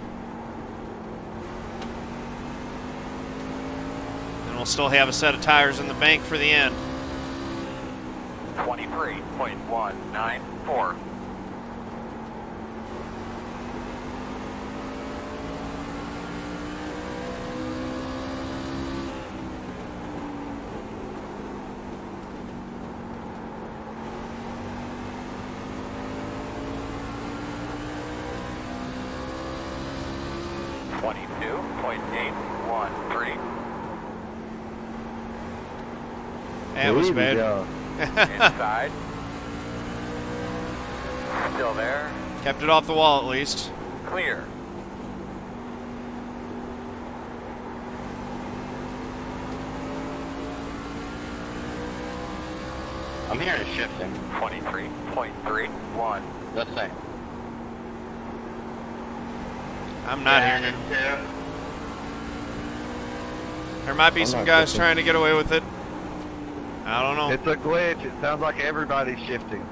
And we'll still have a set of tires in the bank for the end. 23.194. That was bad. Inside. Still there. Kept it off the wall at least. Clear. I'm hearing shifting. 23.31. The same. I'm not hearing it. There might be some guys trying to get away with it. I don't know. It's a glitch. It sounds like everybody's shifting.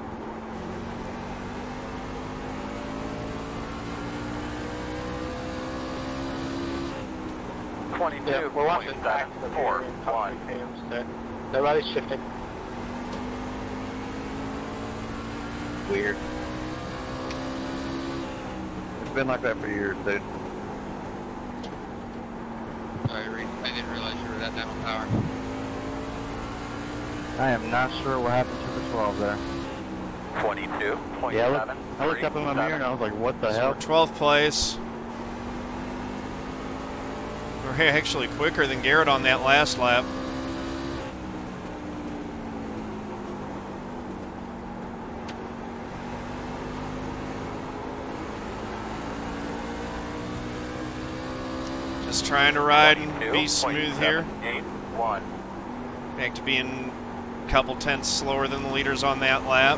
Yeah, we're watching back to the 4-1. Nobody's shifting. Weird. It's been like that for years, dude. Sorry, Reece. I didn't realize you were that down on power. I am not sure what happened to the 12 there. 22.7. Yeah, I looked up in my mirror and I was like, what the hell? We're 12th place. We're actually quicker than Garrett on that last lap. Just trying to ride and be smooth here. Back to being a couple tenths slower than the leaders on that lap.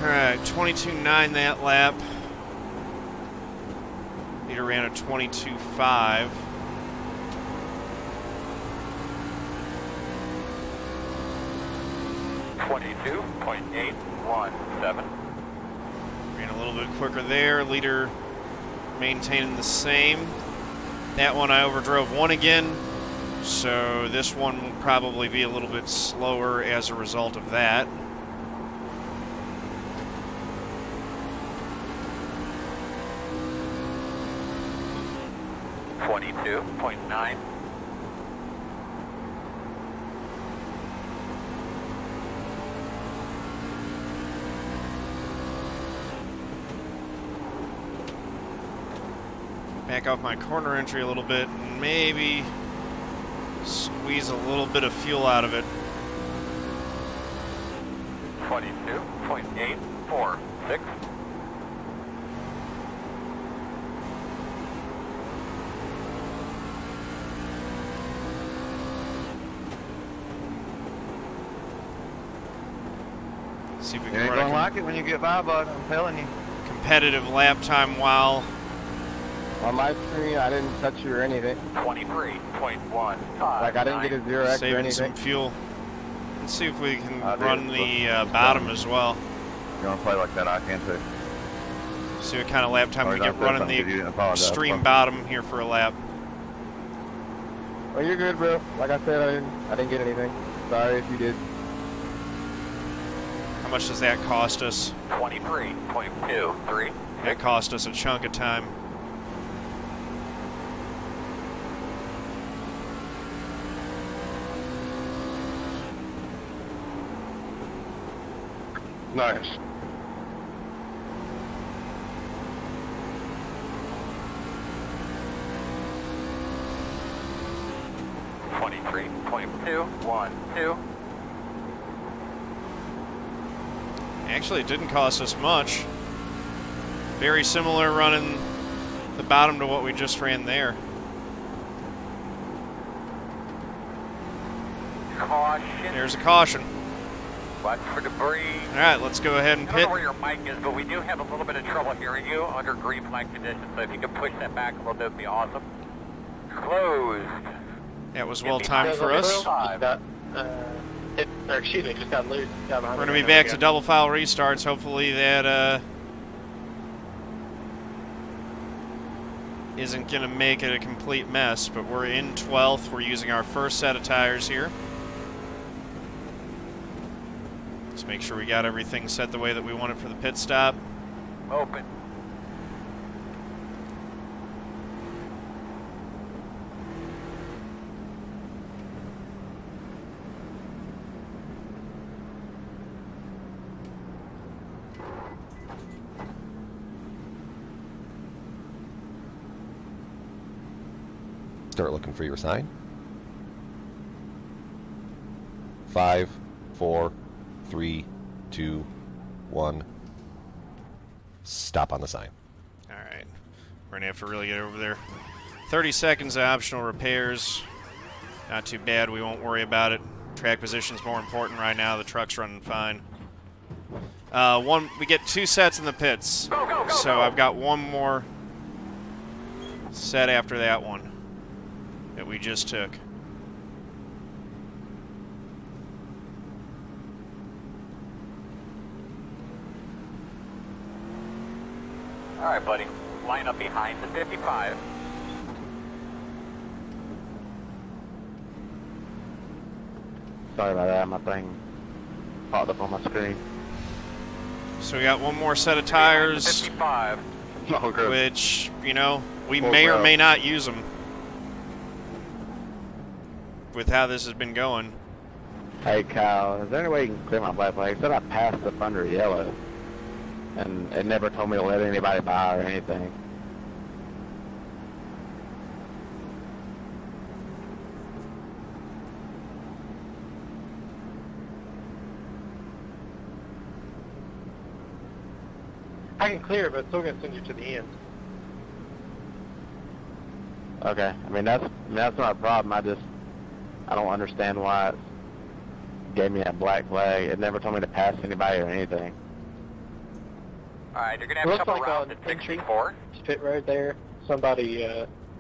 Alright, 22.9 that lap. Leader ran a 22.5. .817. Ran a little bit quicker there. Leader maintaining the same. That one I overdrove one again, so this one will probably be a little bit slower as a result of that. .9. Back off my corner entry a little bit and maybe squeeze a little bit of fuel out of it. 22.846. See if we You can ain't run gonna like it when you get by, bud. I'm telling you. competitive lap time while on my screen, I didn't touch you or anything. 23.1. Like I didn't get a 0x or saving anything. some fuel. Let's see if we can run the bottom as well. You want to play like that, I can too. See what kind of lap time we get running the extreme bottom here for a lap. Well, you're good, bro. Like I said, I didn't get anything. Sorry if you did. How much does that cost us? 23.23. That cost us a chunk of time. Nice. .212. Actually, it didn't cost us much. Very similar running the bottom to what we just ran there. Caution. There's a caution. Watch for debris. All right, let's go ahead and I don't know pit. where your mic is, but we do have a little bit of trouble hearing you under green flag conditions, so if you could push that back a little bit, it'd be awesome. Closed. That was well timed for us. Just got loose. We're going to be back to double file restarts. Hopefully that isn't going to make it a complete mess, but we're in 12th. We're using our first set of tires here. Let's make sure we got everything set the way that we want it for the pit stop. Open. Start looking for your sign. 5, 4, 3, 2, 1. Stop on the sign. All right. We're going to have to really get over there. 30 seconds of optional repairs. Not too bad. We won't worry about it. Track position's more important right now. The truck's running fine. We get 2 sets in the pits. So I've got one more set after that one that we just took. All right, buddy. Line up behind the 55. Sorry about that. My thing popped up on my screen. So we got one more set of tires, 55. which, you know, we may or may not use them with how this has been going. Hey, Kyle, is there any way you can clear my black flag? It said I passed up under yellow, and it never told me to let anybody by or anything. I can clear it, but it's still going to send you to the end. Okay, I mean that's not a problem. I don't understand why it gave me that black flag. It never told me to pass anybody or anything. All right, you're gonna have to come around at 64. Pit road there. Somebody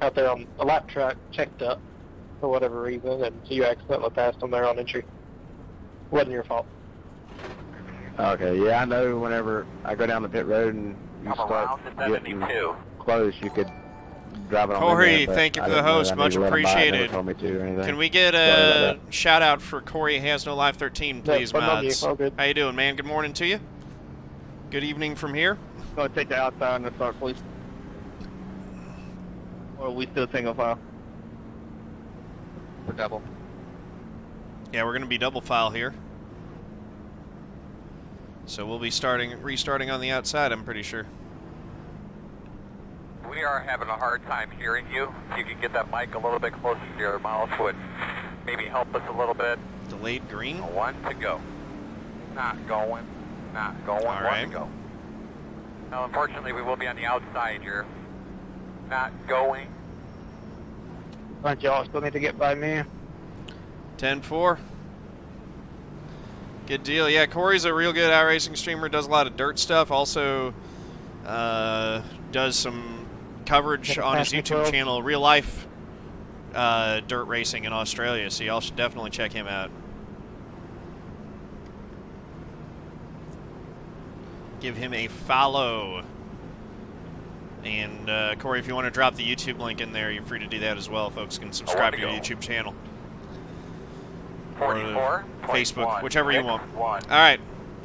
out there on a lap track checked up for whatever reason, and you accidentally passed them there on entry. Wasn't your fault. Okay, yeah, I know whenever I go down the pit road and you start getting close, you could drive it on Corey, there, thank you for the host. Much appreciated. Can we get a shout out for Corey Has No Life 13, please, mods? How you doing, man? Good morning to you. Good evening from here. Go take the outside and start, please. Or are we still single file? We're double. Yeah, we're going to be double file here. So we'll be restarting on the outside, I'm pretty sure. We are having a hard time hearing you. If you could get that mic a little bit closer to your mouth would maybe help us a little bit. Delayed green. 1 to go. Not going. Not going. All right. 1 to go. Now, unfortunately, we will be on the outside here. Not going. Bunch y'all still need to get by me. 10-4. Good deal. Yeah, Corey's a real good iRacing streamer. Does a lot of dirt stuff. Also does some coverage on his YouTube channel, real life dirt racing in Australia. So y'all should definitely check him out. Give him a follow. And Corey, if you want to drop the YouTube link in there, you're free to do that as well. Folks can subscribe to your YouTube channel. 44, Facebook, whichever you want. All right,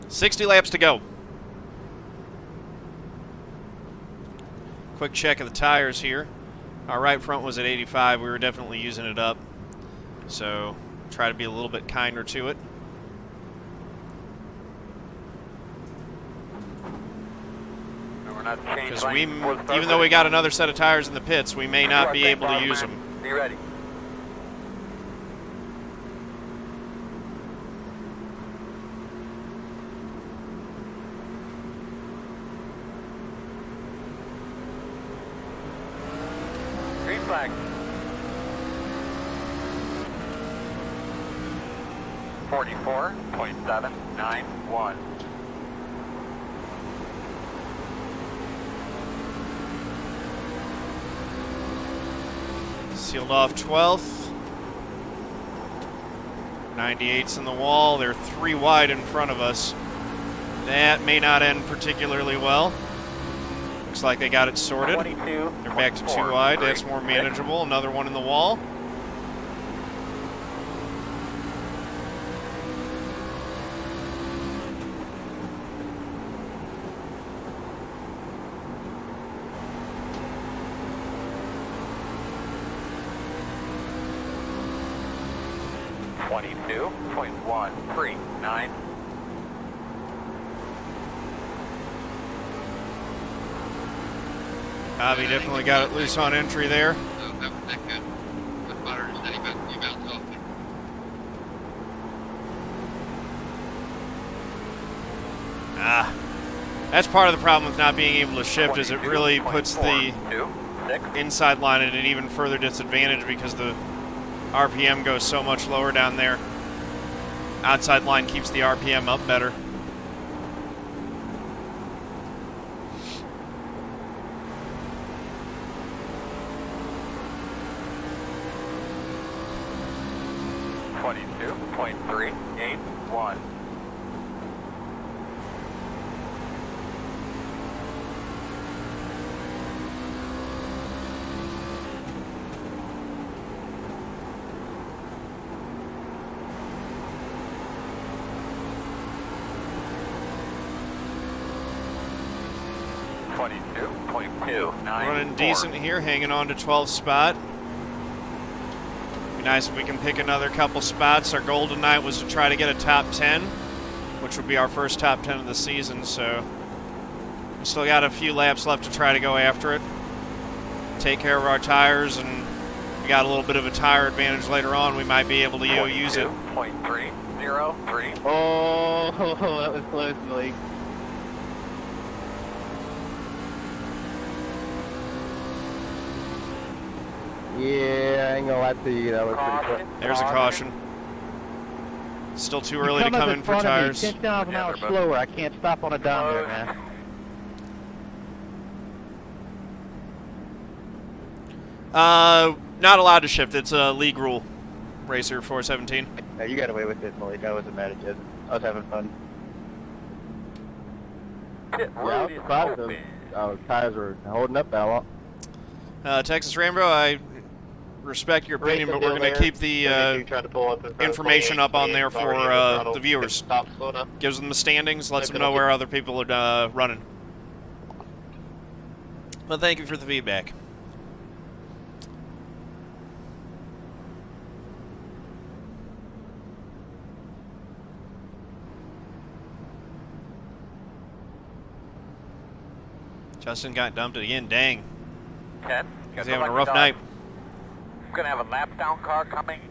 60 laps to go. Quick check of the tires here. Our right front was at 85. We were definitely using it up. So try to be a little bit kinder to it. Because even though we got another set of tires in the pits, we may not be able to use them. Be ready. Green flag. 44.791. Sealed off 12th. 98's in the wall. They're 3 wide in front of us. That may not end particularly well. Looks like they got it sorted. They're back to 2 wide. That's more manageable. Another one in the wall. .139. Bobby definitely got it loose on entry there. That good. That's part of the problem with not being able to shift, is it really puts the inside line at an even further disadvantage because the RPM goes so much lower down there. Outside line keeps the RPM up better. .381. Running decent here, hanging on to 12th spot. Be nice if we can pick another couple spots. Our goal tonight was to try to get a top 10, which would be our first top 10 of the season, so we still got a few laps left to try to go after it. Take care of our tires, and we got a little bit of a tire advantage later on. We might be able to use it. .303. Oh, that was close, Malik. Yeah, I ain't gonna lie to you, that was pretty quick. There's a caution. Still too early to come in for tires. 10 miles an hour slower. I can't stop on a dime there, man. Not allowed to shift. It's a league rule. Racer 417. Yeah, you got away with it, Malik. I wasn't mad at you. I was having fun. Yeah, I was surprised our tires were holding up that long. Texas Rambo, I respect your opinion, but we're going to keep the information up on there for the viewers. Gives them the standings, lets them know where other people are running. Well, thank you for the feedback. Justin got dumped again, dang. 10. He's having a rough night. I'm going to have a lap down car coming.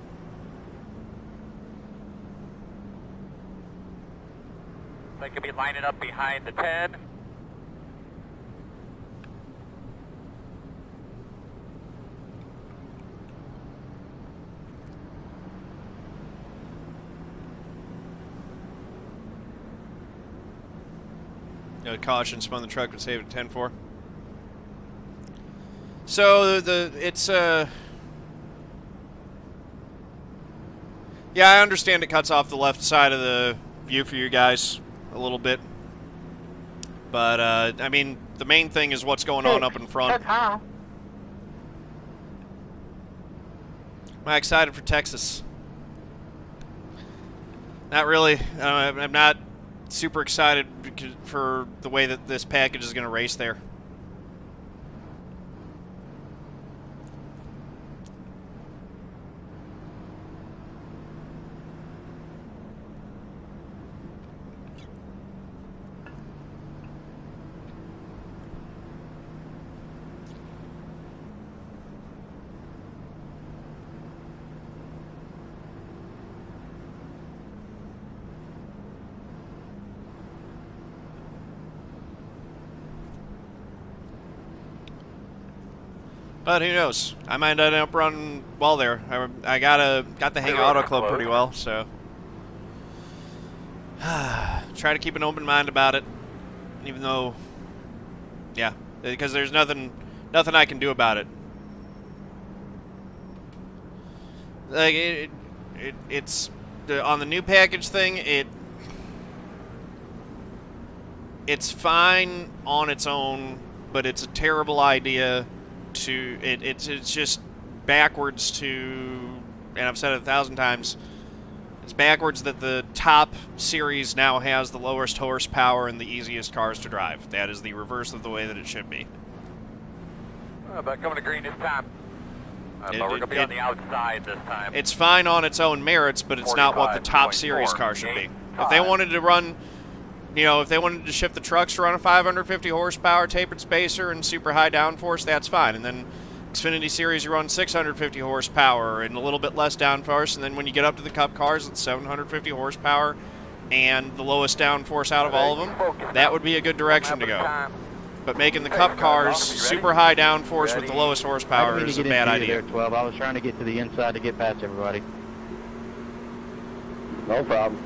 They could be lining up behind the 10. Caution, spun the truck, would save it 10-4. So it's yeah, I understand it cuts off the left side of the view for you guys a little bit, but I mean the main thing is what's going on up in front. Am I excited for Texas? Not really. I'm not super excited for the way that this package is going to race there. But who knows? I might end up running well there. I got the hang of Auto Club pretty well, so try to keep an open mind about it. Even though, yeah, because there's nothing I can do about it. Like it's on the new package thing. It's fine on its own, but it's a terrible idea. It's just backwards to, and I've said it 1,000 times, it's backwards that the top series now has the lowest horsepower and the easiest cars to drive. That is the reverse of the way that it should be. But coming to green this time. But we're going to be on the outside this time. It's fine on its own merits, but it's not what the top series car should be. If they wanted to run, you know, if they wanted to shift the trucks to run a 550 horsepower tapered spacer and super high downforce, that's fine. And then Xfinity Series, you run 650 horsepower and a little bit less downforce. And then when you get up to the Cup cars, it's 750 horsepower and the lowest downforce out of all of them, that would be a good direction to go. But making the Cup cars super high downforce with the lowest horsepower is a bad idea. There, 12. I was trying to get to the inside to get past everybody. No problem.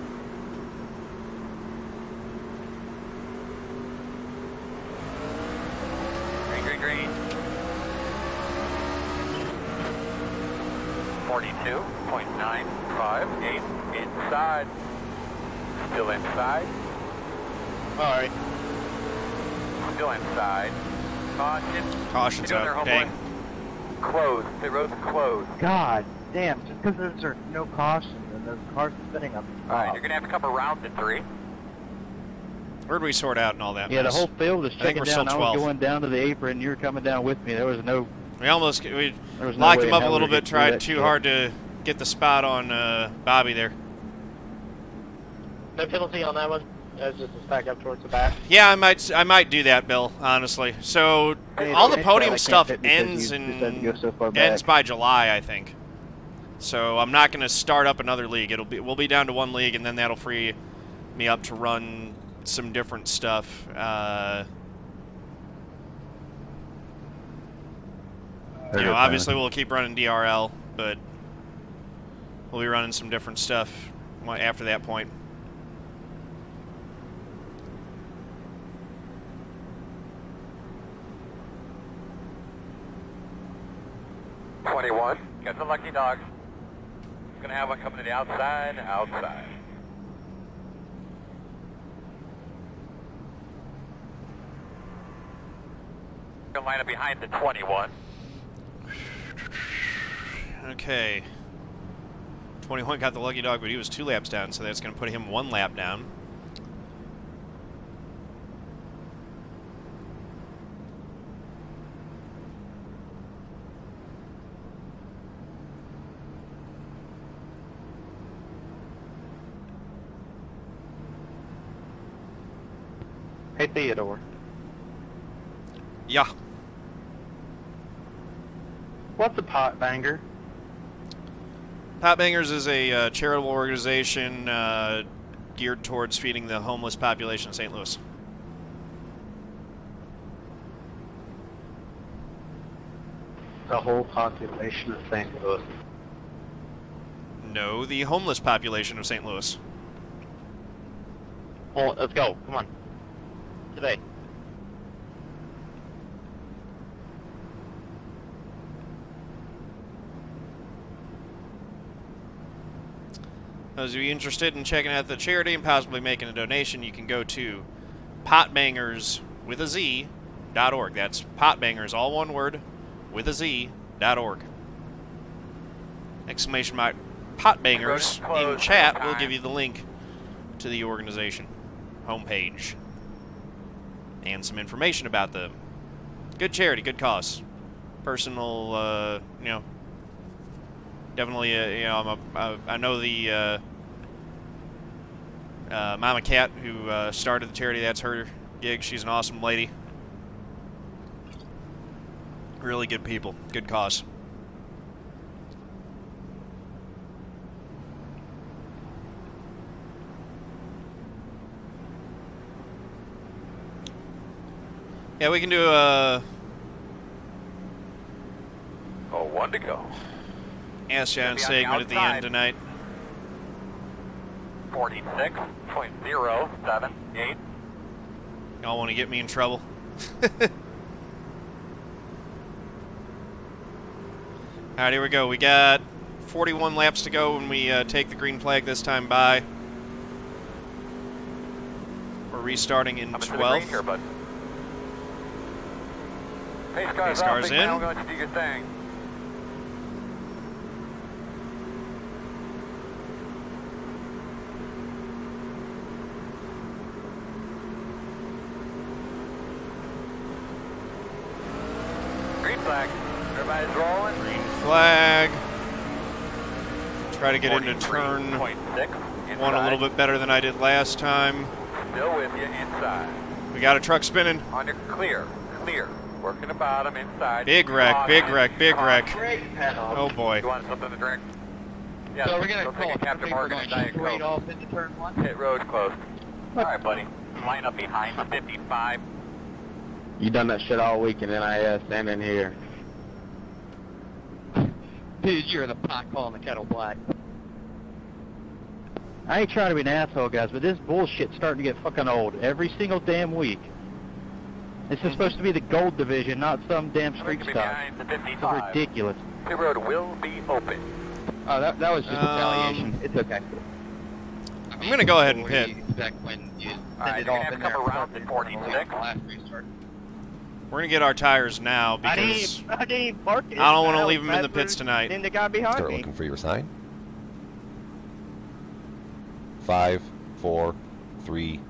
Green. 42.958 inside. Still inside. Alright. Still inside. Caution. Caution's out. Dang. Closed. The road's closed. God damn, just because there's no caution and there's cars spinning up. Alright, you're going to have to come around in 3. Where'd we sort out and all that? Yeah, the whole field is checking down. I was 12. going down to the apron. You were coming down with me. There was no... We locked him up a little bit, tried too hard to get the spot on Bobby there. No penalty on that one. That was just a stack up towards the back. Yeah, I might do that, Bill, honestly. So all the podium stuff ends by July, I think. So I'm not going to start up another league. We'll be down to 1 league, and then that'll free me up to run some different stuff. Obviously we'll keep running DRL, but we'll be running some different stuff after that point. Got the lucky dog. Gonna have one coming to the outside. Gonna line up behind the 21. Okay. 21 got the lucky dog, but he was 2 laps down, so that's gonna put him 1 lap down. Hey, Theodore. Yeah. What's a pot banger? Pot Bangers is a charitable organization geared towards feeding the homeless population of St. Louis. The whole population of St. Louis. No, the homeless population of St. Louis. Well, let's go. Come on. Today. Those of you interested in checking out the charity and possibly making a donation, you can go to potbangers.org. That's potbangers, all one word, with a Z.org. Exclamation mark potbangers in chat will give you the link to the organization homepage and some information about them. Good charity, good cause. Personal, definitely, I know the Mama Cat who started the charity. That's her gig. She's an awesome lady. Really good people. Good cause. Yeah, we can do a... 1 to go. Ask John segment at the end tonight. 46.078. Y'all want to get me in trouble? Alright, here we go. We got 41 laps to go when we take the green flag this time by. We're restarting in 12th. Here, bud. Pace cars in. I'm going to do your thing. Green flag. Everybody's rolling. Green flag. Try to get into turn 1 a little bit better than I did last time. Still with you inside. We got a truck spinning. On your clear. Working the bottom inside. Big wreck, big wreck, big wreck. Oh boy. You want something to drink? Yeah, So we're going to take call a Captain we're Morgan going and Diet straight Coke. off into turn 1? Pit road closed. All right, buddy. Line up behind 55. You done that shit all week and then I stand in here. Dude, you're the pot calling the kettle black. I ain't trying to be an asshole, guys, but this bullshit's starting to get fucking old every single damn week. This is supposed to be the gold division, not some damn street stock. It's ridiculous. Pit road will be open. Oh, that was just retaliation. It's okay. I'm going to go ahead and pit. When you All right, it you're off going in to have a there. couple rounds at 46. Last restart. We're going to get our tires now because I didn't park it. I don't want to leave them in the pits tonight. Then the guy behind Start me. looking for your sign. 5, 4, 3,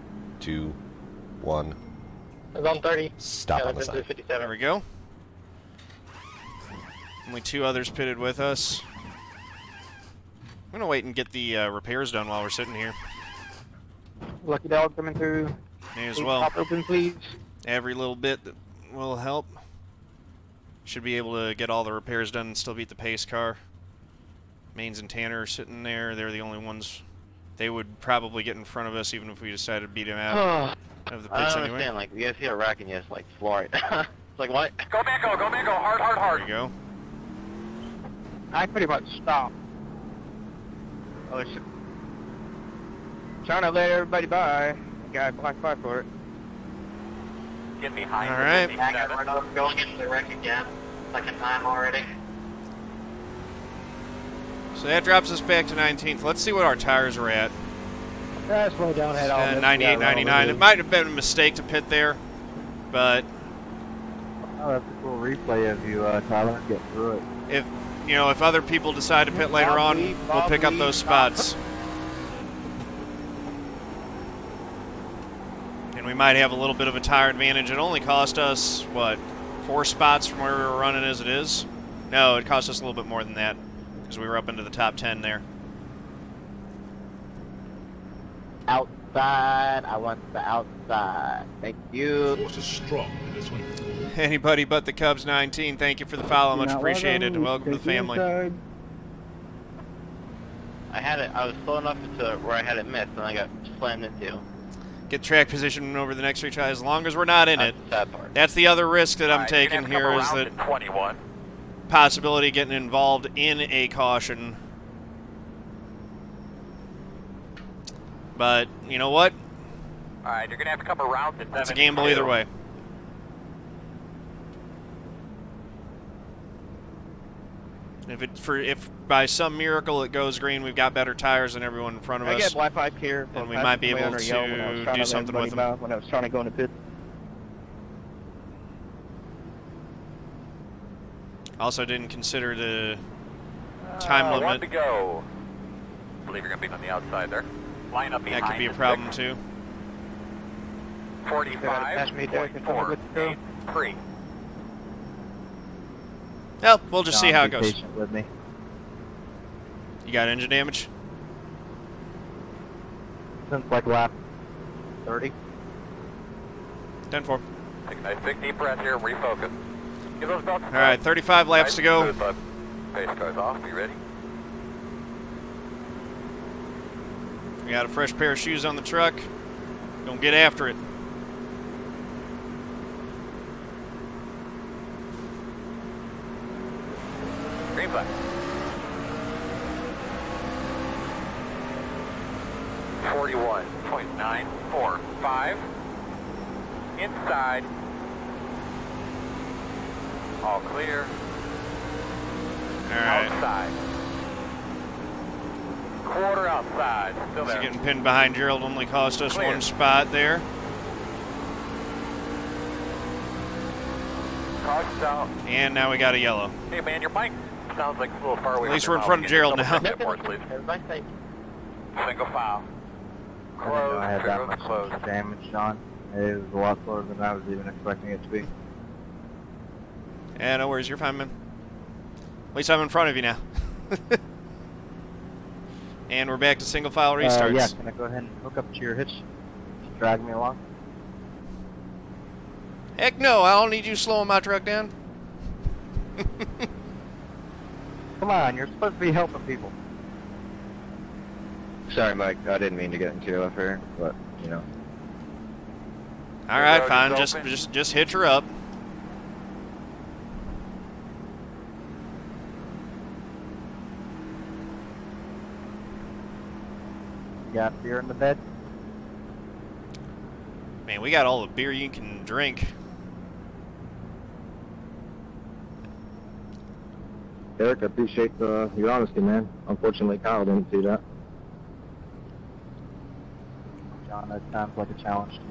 2, 1. It's on 30. Stop on the sign. 57. There we go. Only 2 others pitted with us. I'm going to wait and get the repairs done while we're sitting here. Lucky dog coming through. May as Please well. pop open, please. Every little bit that will help. Should be able to get all the repairs done and still beat the pace car. Manes and Tanner are sitting there. They're the only ones. They would probably get in front of us even if we decided to beat them out of the pits I don't anyway. understand, like, you guys see a wreck and you just, like, floor it. It's like, what? Go, man, go, hard, hard, hard. There you go. I pretty much stopped. I was trying to let everybody by. Guy black flag for it. Get behind All right. 57. Going into the wreck again. Second time already. So that drops us back to 19th. Let's see what our tires are at. Slow down, head off. 98, 99. It might have been a mistake to pit there, but Oh, that's a cool replay of you, Tyler. Get through it. if other people decide to pit later on, we'll pick up those spots. And we might have a little bit of a tire advantage. It only cost us, what, 4 spots from where we were running as it is? No, it cost us a little bit more than that because we were up into the top 10 there. Outside. I want the outside. Thank you. Force is strong in this one. Anybody but the Cubs 19, thank you for the follow. Much appreciated. Welcome to the family. I was slow enough to where I had it missed and I got slammed into. Get track position over the next retry as long as we're not in it. That's the sad part. That's the other risk that I'm All right, taking you're gonna here have a is couple that rounds at 21. possibility of getting involved in a caution. But you know what? All right, you're going to have a couple rounds at 72. It's a gamble either way. If by some miracle it goes green, we've got better tires than everyone in front of I us. get black flag here. And we might be able to do something with them. When I was trying to go in the pit. Also didn't consider the time limit. 1 to go. I believe you're going to be on the outside there. Line up behind. That could be a problem too. 45.483. Well, we'll just see how it Be goes. patient with me. You got engine damage? Since like lap 30. 10-4. Take a nice big deep breath here and refocus. Give those belts. All right, 35 laps to go. Pace car's off. Be ready. We got a fresh pair of shoes on the truck. Don't get after it. Green flag. 41.945. Inside. All clear. All right. Outside. Quarter outside. Still So there. getting pinned behind Gerald only cost us Clear. 1 spot there. Caution's out. And now we got a yellow. Hey man, your bike sounds like it's a little far away. At least from we're in your front mouth. of Gerald Can you now. double check that for us, please? Everybody safe. Single file. I didn't know I had that much Closed. damage, John. It was a lot slower than I was even expecting it to be. Yeah, no worries. You're fine, man. At least I'm in front of you now. And we're back to single file restarts. Yeah, can I go ahead and hook up to your hitch? Just drag me along? Heck no, I don't need you slowing my truck down. Come on, you're supposed to be helping people. Sorry, Mike. I didn't mean to get into your left rear, but, you know. All right, fine. Just hitch her up. You got beer in the bed? Man, we got all the beer you can drink. Derek, I appreciate your honesty, man. Unfortunately, Kyle didn't see that. John, that sounds like a challenge to me.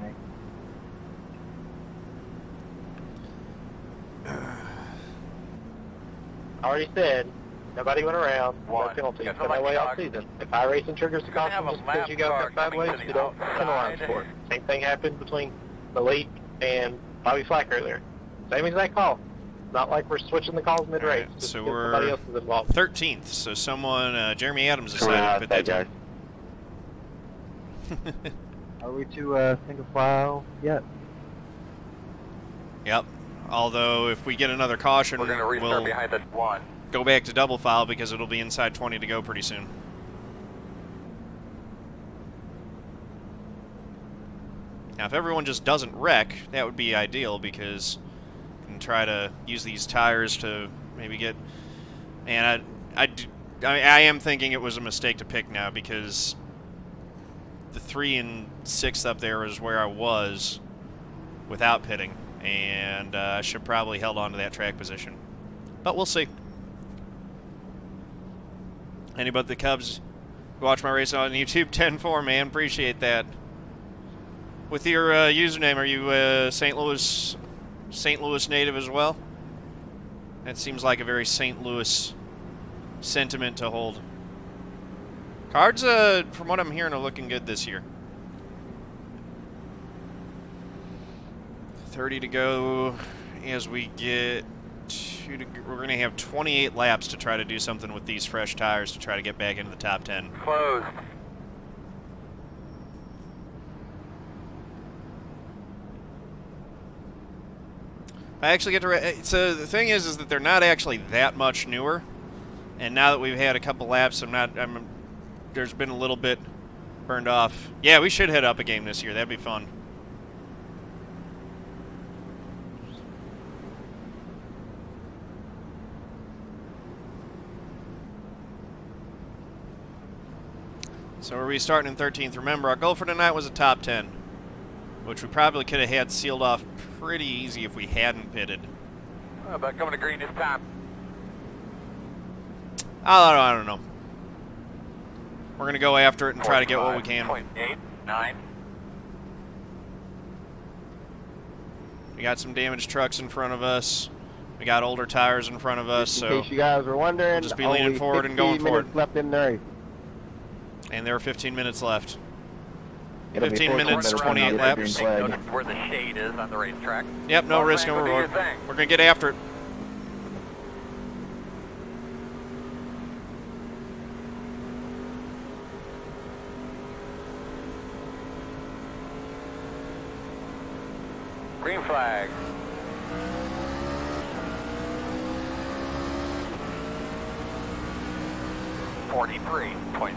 I already said, nobody went around, no penalty. It's been that way all season. If iRacing triggers the caution just because you go sideways, you don't penalize for it. Same thing happened between Malik and Bobby Flack earlier. Same exact call. Not like we're switching the calls mid-race. Right, just so because somebody else is involved. 13th. So someone, Jeremy Adams decided to put that down. Are we to single file yet? Yep. Although if we get another caution, We're going to restart we'll behind the one. go back to double file because it'll be inside 20 to go pretty soon. Now, if everyone just doesn't wreck, that would be ideal because you can try to use these tires to maybe get... And I am thinking it was a mistake to pick now because the 3 and 6 up there is where I was without pitting, and I should probably held on to that track position. But we'll see. Anybody the Cubs who watch my race on YouTube, 10-4, man. Appreciate that. With your username, are you St. Louis native as well? That seems like a very St. Louis sentiment to hold. Cards, from what I'm hearing, are looking good this year. 30 to go as we get we're going to have 28 laps to try to do something with these fresh tires to try to get back into the top 10. Closed. I actually get to... So the thing is that they're not actually that much newer. And now that we've had a couple laps, there's been a little bit burned off. Yeah, we should head up a game this year. That'd be fun. So we're restarting in 13th. Remember, our goal for tonight was a top 10, which we probably could have had sealed off pretty easy if we hadn't pitted. How about coming to green this time? I don't know. We're going to go after it and try to get what we can. 0.89. We got some damaged trucks in front of us. We got older tires in front of us, Just in so case you guys were wondering, we'll just be leaning forward and going for it. Left in the race. And there are 15 minutes left. It'll 15 minutes, 28 laps. Where the shade is on the racetrack. Yep, no risk, no reward. We're going to get after it. Green flag.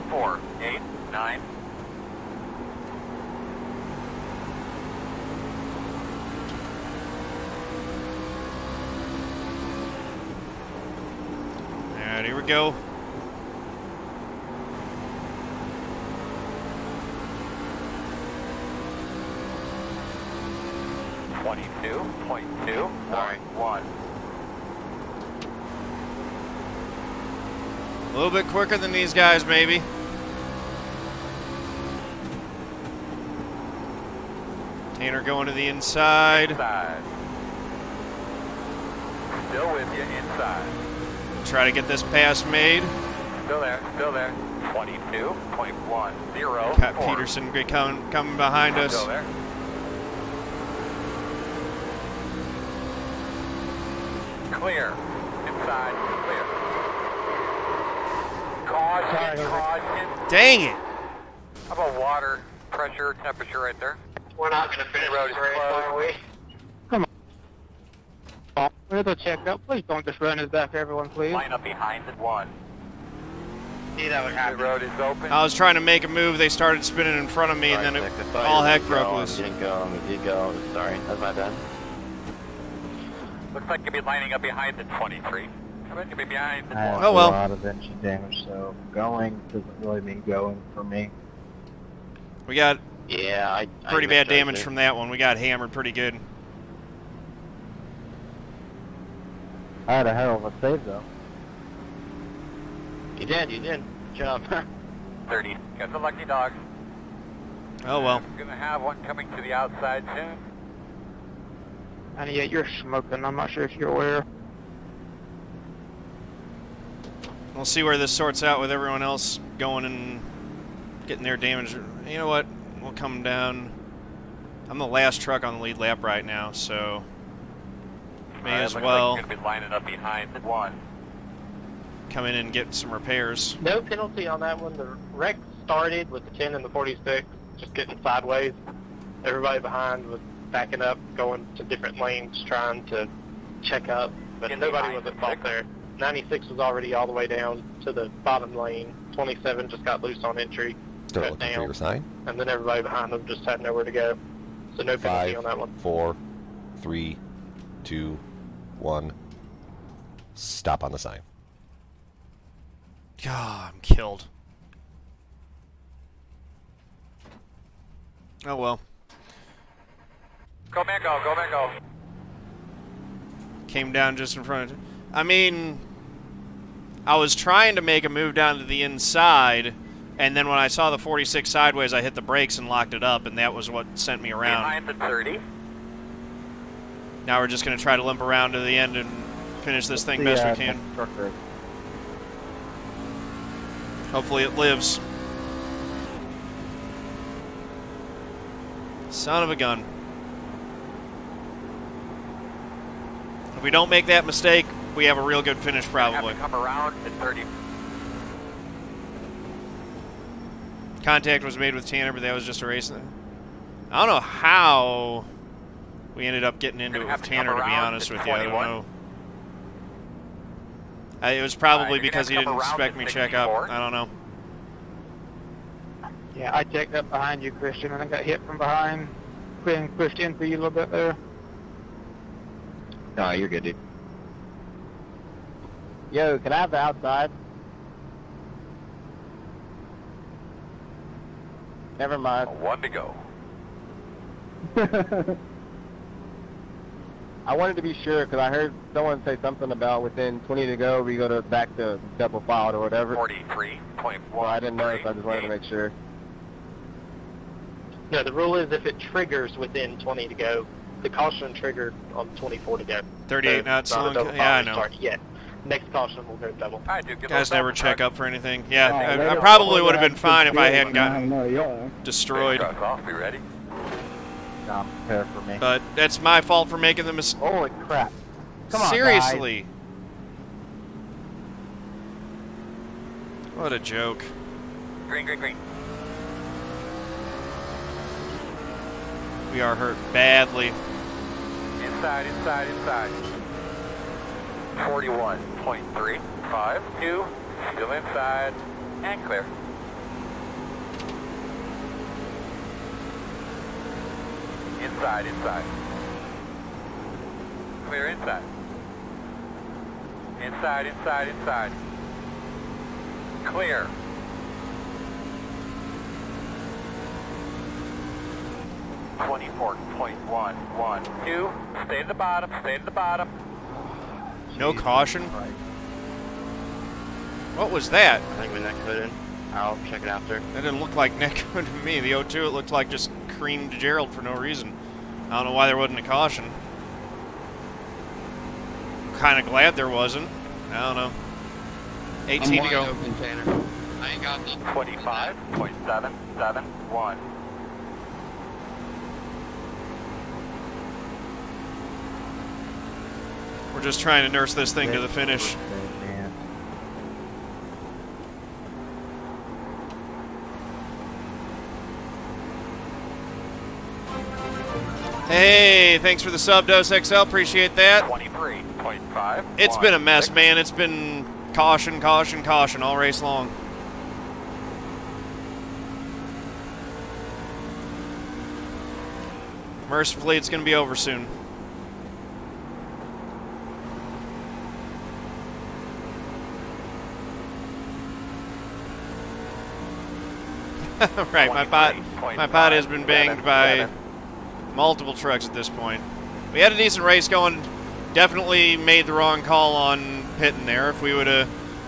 .489. Alright, here we go. .2.2.1. A little bit quicker than these guys, maybe. Tanner going to the inside. Still with you inside. Try to get this pass made. Still there, still there. 22.10. Got Pedersen coming behind us. Still there. Clear. Inside. Clear. Caution, caution. Dang it. How about water pressure, temperature right there? We're not going to finish Road this is race, closed. are we? We're check up. Please don't just run us back, everyone, please. Line up behind the one. See, that would happen. The road is open. I was trying to make a move. They started spinning in front of me, and then all heck broke loose. You did go. Sorry, that's my bad. Looks like you'll be lining up behind the 23. You'll be behind the I have Oh, well. a lot of engine damage, so going doesn't really mean going for me. We got Yeah, pretty bad damage from that one. We got hammered pretty good. I had a hell of a save, though. You did. Good job. 30. Got the lucky dog. Oh, well. We're going to have one coming to the outside soon. And yeah, you're smoking. I'm not sure if you're aware. We'll see where this sorts out with everyone else going and getting their damage. You know what? We'll come down. I'm the last truck on the lead lap right now, so may as well Like you're going to be lining up behind the one. come in and get some repairs. No penalty on that one. The wreck started with the 10 and the 46, just getting sideways. Everybody behind was backing up, going to different lanes, trying to check up, but nobody was at fault there. 96 was already all the way down to the bottom lane. 27 just got loose on entry, Start cut looking for down, your sign. and then everybody behind them just had nowhere to go. So no penalty 5, on that one. 4, 3, 2, 1. Stop on the sign. God, I'm killed. Oh well. Go, man, go. Go, man, go. Came down just in front of... I mean, I was trying to make a move down to the inside, and then when I saw the 46 sideways, I hit the brakes and locked it up, and that was what sent me around. Behind the 30. Now we're just going to try to limp around to the end and finish this thing best we can. Hopefully it lives. Son of a gun. If we don't make that mistake, we have a real good finish probably. Have to come around at 30. Contact was made with Tanner, but that was just a race. I don't know how we ended up getting into it with Tanner, to be honest with you. I don't know. It was probably because he didn't expect me to check up. I don't know. Yeah, I checked up behind you, Christian, and I got hit from behind. Pushed into you a little bit there. No, you're good, dude. Yo, can I have the outside? Never mind. 1 to go. I wanted to be sure because I heard someone say something about within 20 to go, we go to back to double filed or whatever. 43.1. Well, I didn't know, so I just wanted to make sure. No, the rule is if it triggers within 20 to go, the caution triggered on 24 to go. 38 knots long. Yeah, I know. Yeah. Next caution will go double. Guys never check up for anything. Yeah, I probably would have been fine if I hadn't gotten destroyed. Off, be ready. Not prepared for me. But that's my fault for making the mistake. Holy crap. Come on, seriously. What a joke. Green, green, green. We are hurt badly. Inside, inside, inside. 41.352. Still inside. And clear. Inside, inside. Clear inside. Inside, inside, inside. Clear. .112. Stay at the bottom, stay at the bottom. No caution? What was that? I think when that put in, I'll check it after. That didn't look like neck to me. The O2, it looked like just creamed Gerald for no reason. I don't know why there wasn't a caution. I'm kind of glad there wasn't. I don't know. 18 to go. Open, Tanner. I ain't got nothing. 25.771. We're just trying to nurse this thing to the finish. Hey, thanks for the sub, Dos XL. Appreciate that. 23.5. It's been a mess, man. It's been caution, caution, caution all race long. Mercifully, it's going to be over soon. Right, my pod has been banged by multiple trucks at this point. We had a decent race going. Definitely made the wrong call on pitting there. If we would have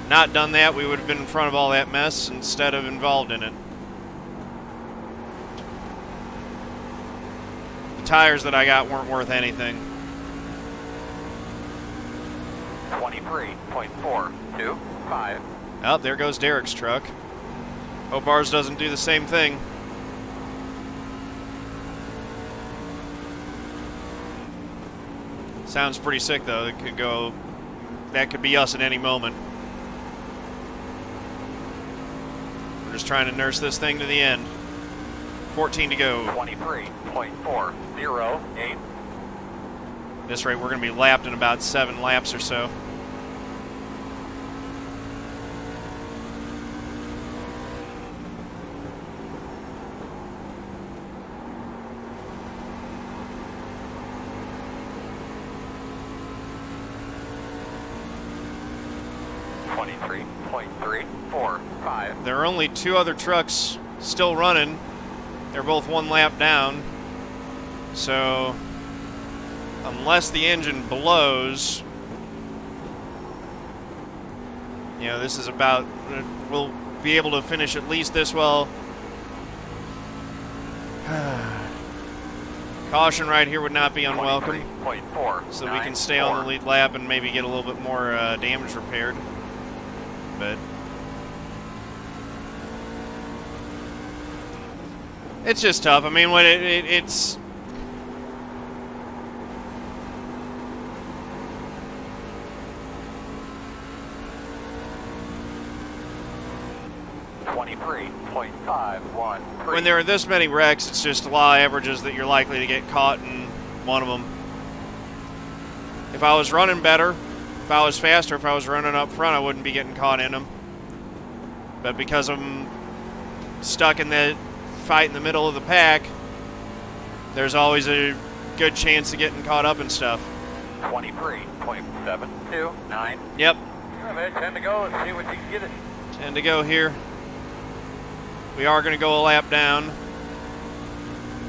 not done that, we would have been in front of all that mess instead of involved in it. The tires that I got weren't worth anything. 23.425. Oh, there goes Derek's truck. Hope ours doesn't do the same thing. Sounds pretty sick, though. It could go. That could be us at any moment. We're just trying to nurse this thing to the end. 14 to go. 23.408. At this rate, we're going to be lapped in about 7 laps or so. There are only 2 other trucks still running. They're both 1 lap down. So, unless the engine blows, you know, this is about, we'll be able to finish at least this well. Caution right here would not be unwelcome. So we can stay on the lead lap and maybe get a little bit more damage repaired. But it's just tough. I mean, when it's when there are this many wrecks, it's just law averages that you're likely to get caught in one of them. If I was running better, if I was faster, if I was running up front, I wouldn't be getting caught in them. But because I'm stuck in the fight in the middle of the pack, there's always a good chance of getting caught up in stuff. 23.729. Yep. 10 to go. Let's see what you can get it. 10 to go here. We are going to go a lap down,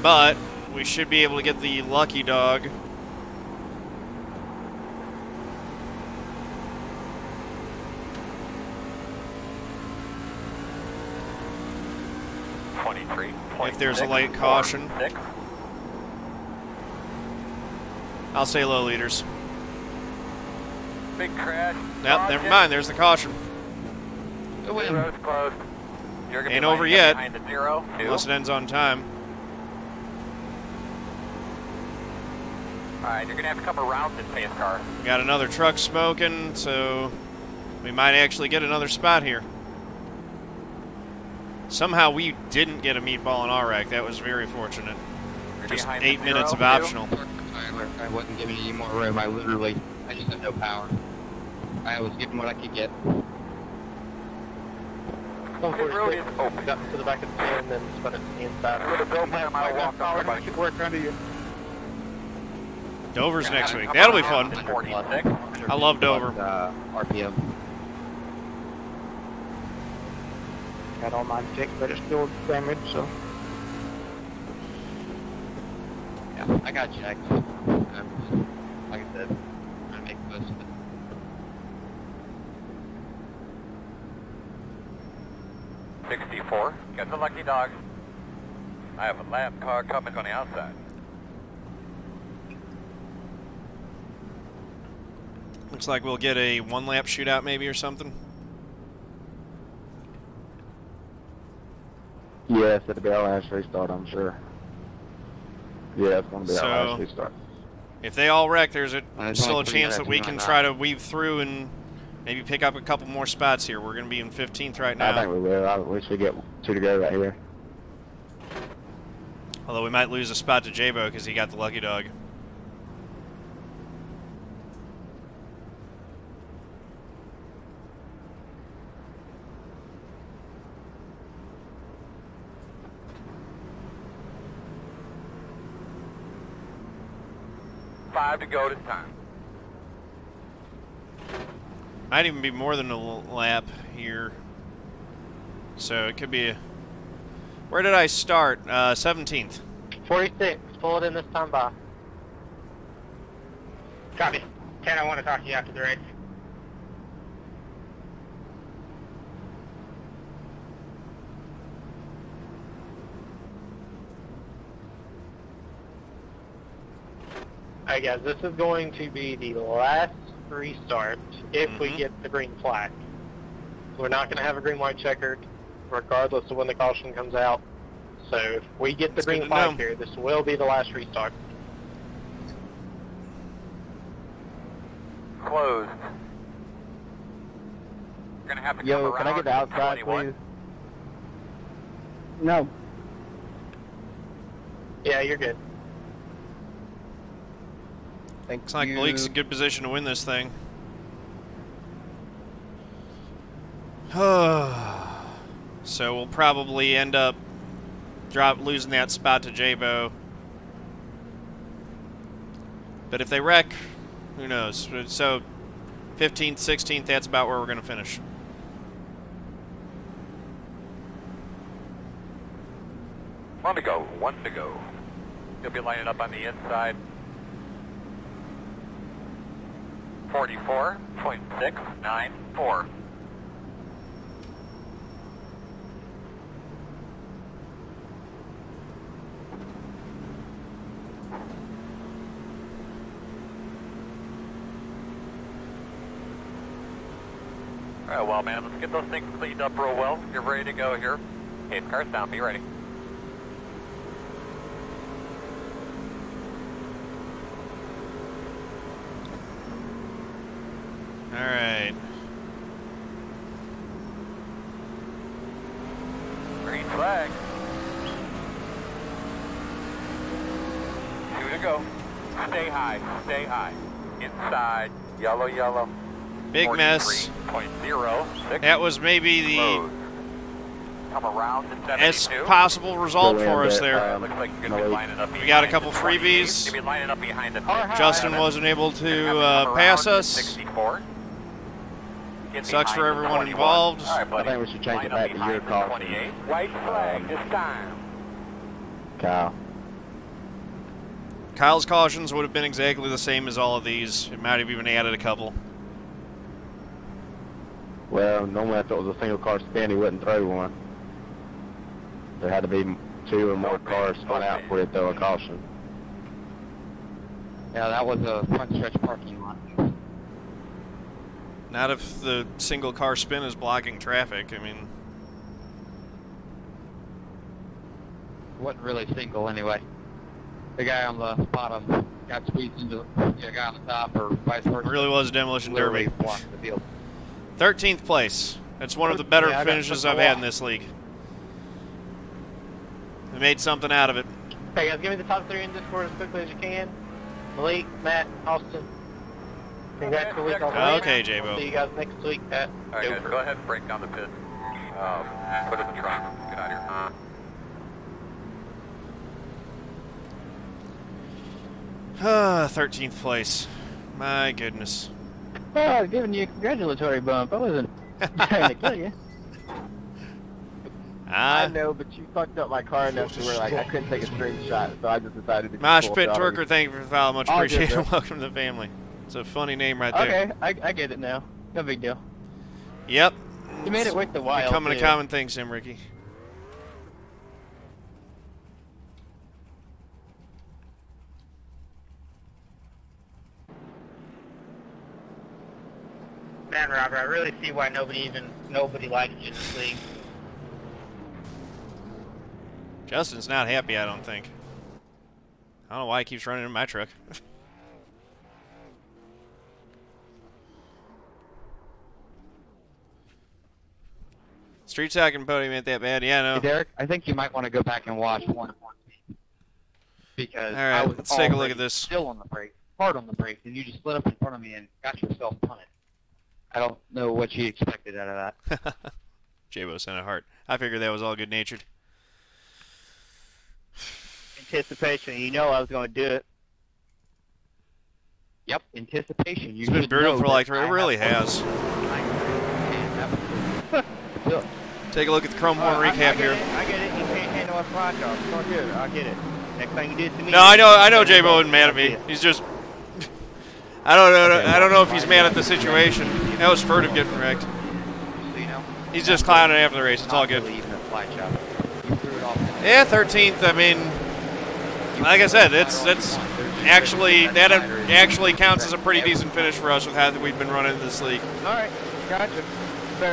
but we should be able to get the lucky dog. If there's a late caution. I'll say low leaders. Big crash. Yep, never mind. There's the caution. Zero's closed. You're gonna Ain't be over lining yet. up behind the 0, 2. Unless it ends on time. All right, you're gonna have to come around this pace car. We got another truck smoking, so we might actually get another spot here. Somehow we didn't get a meatball in our rack. That was very fortunate. Just 8 minutes of optional. I wasn't giving any more room. I just had no power. I was getting what I could get. Up to the back of the pin and then spun it to the inside. I should work under you. Dover's next week. That'll be fun. I love Dover. RPM. Got all mine fixed, but it's still damaged, so. Yeah, I got checked. I'm just, like I said, trying to make the most of it. .64. Get the lucky dog. I have a lap car coming on the outside. Looks like we'll get a 1-lap shootout maybe or something. Yes, it'll be our last restart, I'm sure. Yeah, it's going to be our last restart. If they all wreck, there's still a chance that we can try to weave through and maybe pick up a couple more spots here. We're going to be in 15th right now. I think we will. We should get 2 to go right here. Although we might lose a spot to J-Bo because he got the lucky dog. 1:05 to go to time. Might even be more than a lap here. So it could be a... Where did I start? 17th. 46. Pull it in this time by. Copy. Ken, I want to talk to you after the race. Alright guys, this is going to be the last restart if we get the green flag. So we're not going to have a green-white checkered regardless of when the caution comes out. So if we get the green flag here, this will be the last restart. Closed. We're going to have to Yo, come around can I get the outside, 21. please? No. Yeah, you're good. Looks like Malik's in a good position to win this thing. So we'll probably end up losing that spot to J-Bo. But if they wreck, who knows? So 15th, 16th, that's about where we're going to finish. One to go. One to go. You'll be lining up on the inside. 44.694. All right, well, man, let's get those things cleaned up real well. You're ready to go here. Okay, car's down. Be ready. All right. Green flag. 2 to go. Stay high. Stay high. Inside. Yellow, yellow. Big mess. 43.06. That was maybe the Come around to 72. best possible result for us there. Looks like you're going to be lining up. We got a couple freebies. You'll be lining up behind the Justin wasn't able to pass us. 64. Sucks for everyone involved. I think we should change it back to your call. White flag this time. Kyle. Kyle's cautions would have been exactly the same as all of these. It might have even added a couple. Well, normally if it was a single car spin, he wouldn't throw one. There had to be 2 or more cars spun out for it to throw a caution. Yeah, that was a front stretch parking lot. Not if the single car spin is blocking traffic. I mean, Wasn't really single anyway. The guy on the bottom got squeezed into the guy on the top, or vice versa. it really was a demolition derby. Literally blocked the field. 13th place. That's one of the better finishes I've had in this league. We made something out of it. Okay, guys, give me the top 3 in Discord as quickly as you can. Malik, Matt, Austin. Congrats to the week on the Okay, J-Bo. See you guys next week at All right, guys, go ahead and break down the pit. Put it in the trunk. Get out of here. 13th place. My goodness. Oh, I was giving you a congratulatory bump. I wasn't trying to kill you. I know, but you fucked up my car enough to where like I couldn't take a screenshot, so I just decided to. Mosh Pit Twerker, thank you for the follow. Much All appreciated. good, Welcome to the family. It's a funny name right there. Okay, I get it now. No big deal. Yep. You made it worth the while. Becoming a too. common thing, Sim Ricky. Man, Robert, I really see why nobody likes you in this league. Justin's not happy, I don't think. I don't know why he keeps running in my truck. Street Stock and Podium ain't that bad. Yeah, no. Hey, Derek, I think you might want to go back and watch 1-14 because All right, I was let's take a look at this. Still on the brake, hard on the brake, and you just slid up in front of me and got yourself punted. I don't know what you expected out of that. J-Bo sent a heart. I figured that was all good-natured. Anticipation, you know I was going to do it. Yep, anticipation. It's been brutal for like, it really has. Take a look at the Chrome Horn recap here. I get it. You can't handle a fly job. It's all good. I get it. Next thing you did to me. No, I know J-Bo isn't mad at me. He's just, I don't know if he's mad at the situation. That was furtive getting wrecked. He's just clowning after the race. It's all good. Yeah, 13th. I mean, like I said, that actually counts as a pretty decent finish for us with how we've been running this league. All right, gotcha.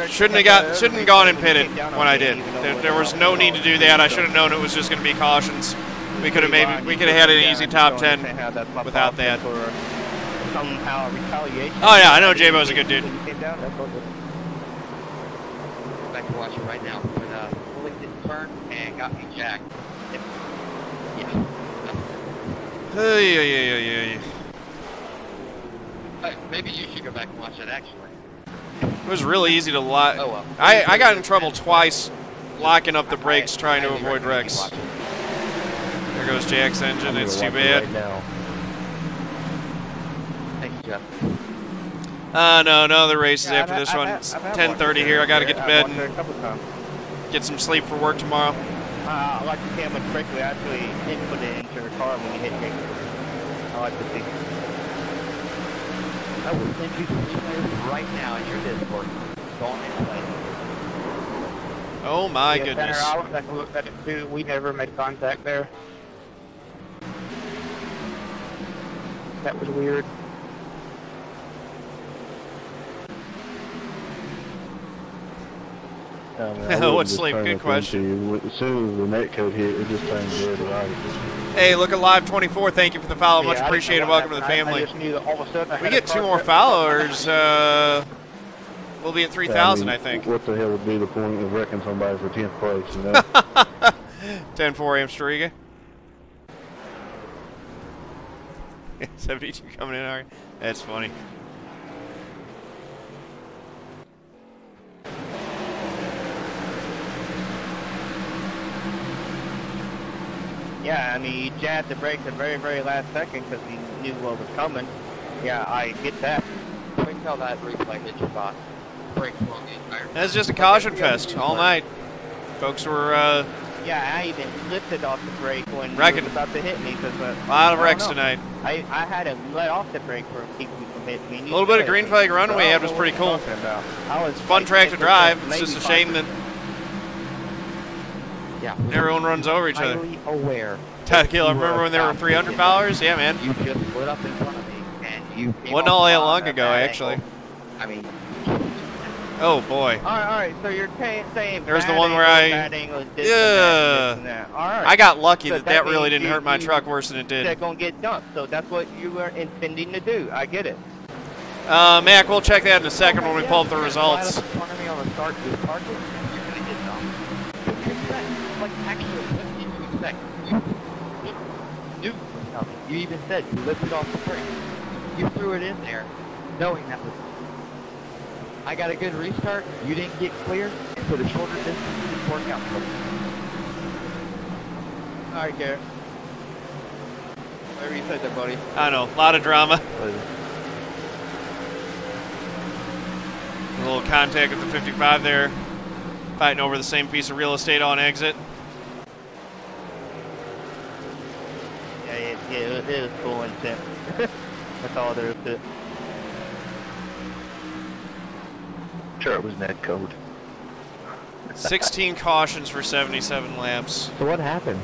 Shouldn't have gone and pitted when I did. There was no need to do that. I should have known it was just going to be cautions. We could have had an easy top 10 without that. Oh yeah, I know J-Bo's a good dude. Back to watching right now. When Willie didn't turn and got me jacked. Yeah. Maybe you should go back and watch that actually. It was really easy to lock. Oh, well. I got in trouble twice locking up the brakes trying to avoid wrecks. There goes Jack's engine. It's too bad. Thank you, Jeff. No other races after this one. It's 10:30 here. I got to get to bed and get some sleep for work tomorrow. I like to see how much brake we actually input it into the car when you hit brake. I like to see. I will send you some emails right now in your Discord. Don't play. Oh my goodness. We never made contact there. That was weird. What's sleep? Good question. As soon as the net code hit, it just turned dead right. Hey, look at Live 24. Thank you for the follow. Much appreciated. Welcome to the family. We get 2 more followers. We'll be at 3,000, I think. What the hell would be the point of wrecking somebody for 10th place, you know? 10-4 Amsteriga. 72 coming in, all right. That's funny. Yeah, I mean, he jabbed the brakes at the very, very last second because he knew what was coming. Yeah, I get that. Wait till that replay hits your box. Brakes won't get tired. That's just a caution fest all night. Folks were, yeah, I even lifted off the brake when he was about to hit me. Cause, a lot of wrecks tonight. I had to let off the brake for keeping me from hitting me. A little bit of green flag run we had was pretty cool. It's a fun track to drive. It's just a shame that everyone runs over each other. Aware. Tyler Killough, I remember when there were 300 followers? Yeah, man. You just split up in front of me, and you wasn't all that long ago, actually. I mean, oh boy. All right. So you're saying there's the one where I I got lucky that really didn't hurt my truck worse than it did. They're gonna get dumped, so that's what you were intending to do. I get it. Mac, we'll check that in a second when we pull up the results. Like, actually, what did you expect? You knew something. You even said you lifted off the brake. You threw it in there, knowing that was. I got a good restart. You didn't get clear, so the shorter distance didn't work out for you. All right, Garrett. Whatever you said there, buddy. I know, a lot of drama. A little contact with the 55 there. Fighting over the same piece of real estate on exit. Yeah, it is full intent. That's all there is to it. Sure, it was net code. 16 cautions for 77 laps. So what happened?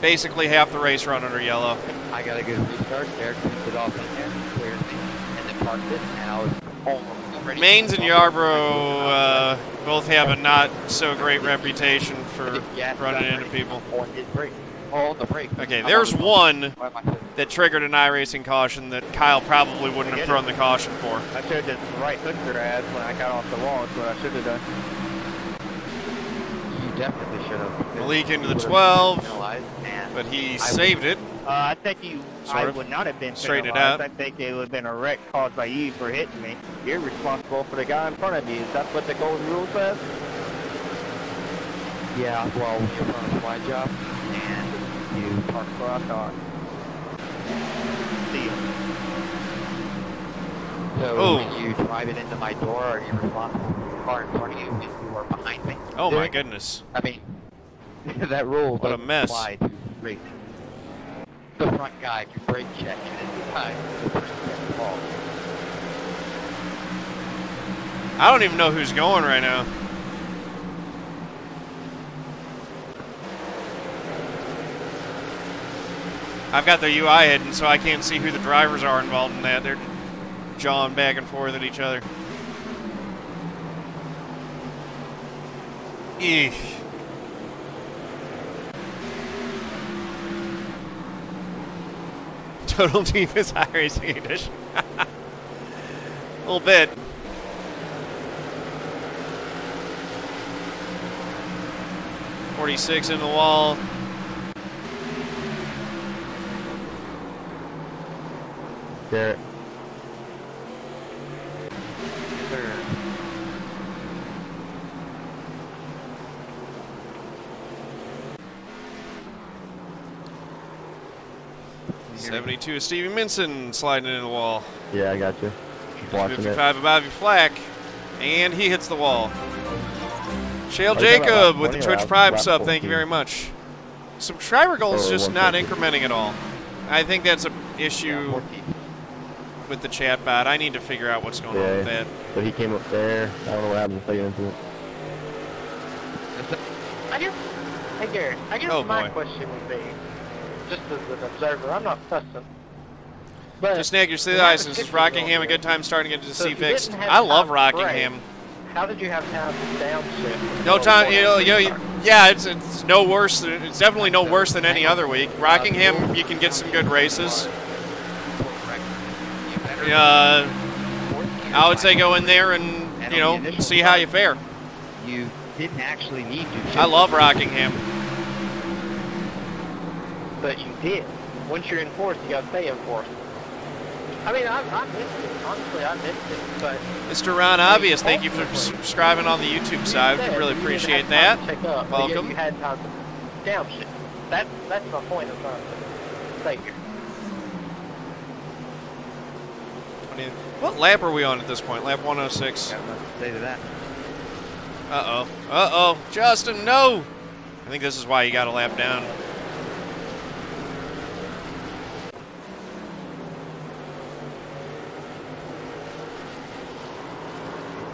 Basically half the race run under yellow. I got a good restart. Derek picked it off in there, cleared me, and then parked it. Now it's almost ready. Manes and Yarbrough both have a not so great reputation for running into people. Okay, there's one that triggered an iRacing caution that Kyle probably wouldn't have thrown the caution for. I should have just right hooked their ass when I got off the wall. That's what I should have done. You definitely should have. Malik into the 12, but he saved it. I think I would not have been straightened penalized. out. I think it would have been a wreck caused by you for hitting me. You're responsible for the guy in front of you. Is that what the golden rule says? Yeah, well, you're on a fly job, and you park where I thought. See you. So when you drive it into my door, are you responsible for the car in front of you if you are behind me? Oh my goodness. I mean, that rule What a doesn't mess. apply to racing. The front guy can brake check and it's the time to brake check the ball. I don't even know who's going right now. I've got the UI hidden, so I can't see who the drivers are involved in that. They're jawing back and forth at each other. Eesh. Total Divas High Racing Edition. A little bit. .46 in the wall. Garrett. Sir. 72 is Stevie Minson sliding into the wall. Yeah, I got you. Just watching 55 of Bobby Flack. And he hits the wall. Shale Oh, Jacob with the lap Twitch 20 or Prime lap sub. Thank you 14? very much. Subscriber goal is Or just not 150. incrementing at all. I think that's an issue with the chat bot. I need to figure out what's going on with that. So he came up there. I don't know what happened to into it. I guess, hey Garrett, I guess Oh, my boy. question would be, just as an observer, I'm not fussing. But Just snag your you city have a license. Is ticket Rockingham on a good time starting to get to So see if you fixed? didn't have I love time to brake, Rockingham. How did you have time to downshift? No time, yeah, it's no worse. It's definitely no worse than any other week. Rockingham, you can get some good races. I would say go in there and see how you fare. You didn't actually need to. I love Rockingham. But you did. Once you're in fourth, you got to stay in fourth. I mean, I missed it. Honestly, I missed it. But Mr. Ron Obvious, thank you for subscribing on the YouTube side. We really appreciate that. Welcome. You had time to downshift. That's my point of trying to say here. What lap are we on at this point? Lap 106. Say to that. Uh-oh. Uh-oh. Justin, no! I think this is why you got a lap down.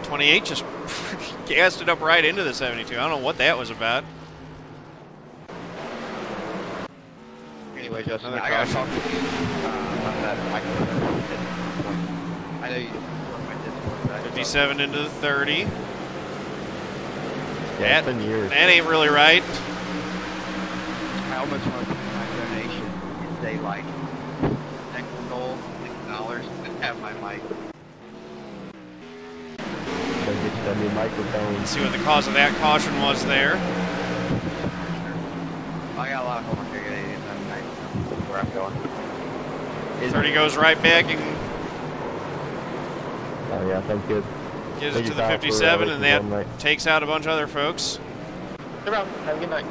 .28 just gassed it up right into the 72. I don't know what that was about. Anyway, Justin, Another I got to caution. talk to you about that microphone. I know you work my Discord, but 57 into the 30. Yeah, That, it's been years. that ain't really right. I almost want to put my donation and say, like, next goal, $6, and have my mic. Gotta get you that new microphone. Let's see what the cause of that caution was there. I got a lot of homework to get in tonight. Where I'm going. 30 goes right back and Oh yeah, sounds good. gives it Thank to you, the Kyle, for 57, and that racing one night. takes out a bunch of other folks. No problem. Have a good night.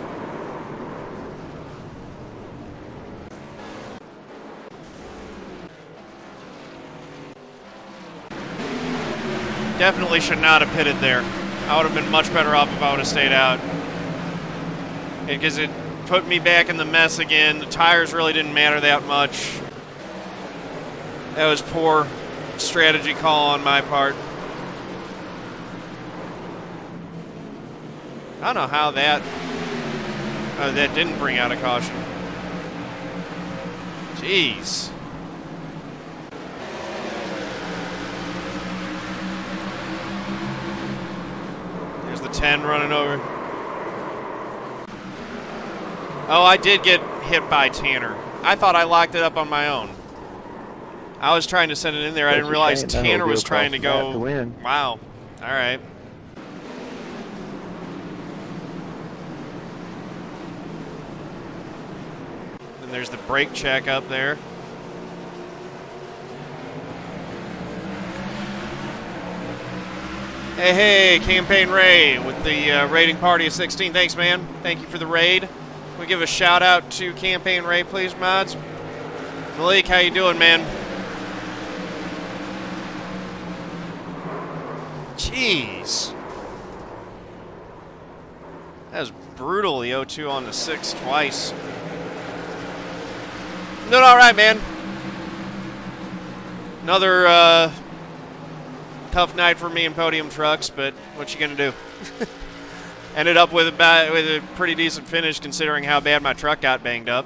Definitely should not have pitted there. I would have been much better off if I would have stayed out. Because it put me back in the mess again. The tires really didn't matter that much. That was poor strategy call on my part. I don't know how that didn't bring out a caution. Jeez. There's the 10 running over. Oh, I did get hit by Tanner. I thought I locked it up on my own. I was trying to send it in there. I didn't realize Tanner was trying to go. Wow. All right. And there's the brake check up there. Hey, Campaign Ray with the raiding party of 16. Thanks, man. Thank you for the raid. Can we give a shout out to Campaign Ray, please, mods? Malik, how you doing, man? Jeez. That was brutal, the 0-2 on the 6 twice. Doing all right, man. Another tough night for me in podium trucks, but what you gonna do? Ended up with a pretty decent finish considering how bad my truck got banged up.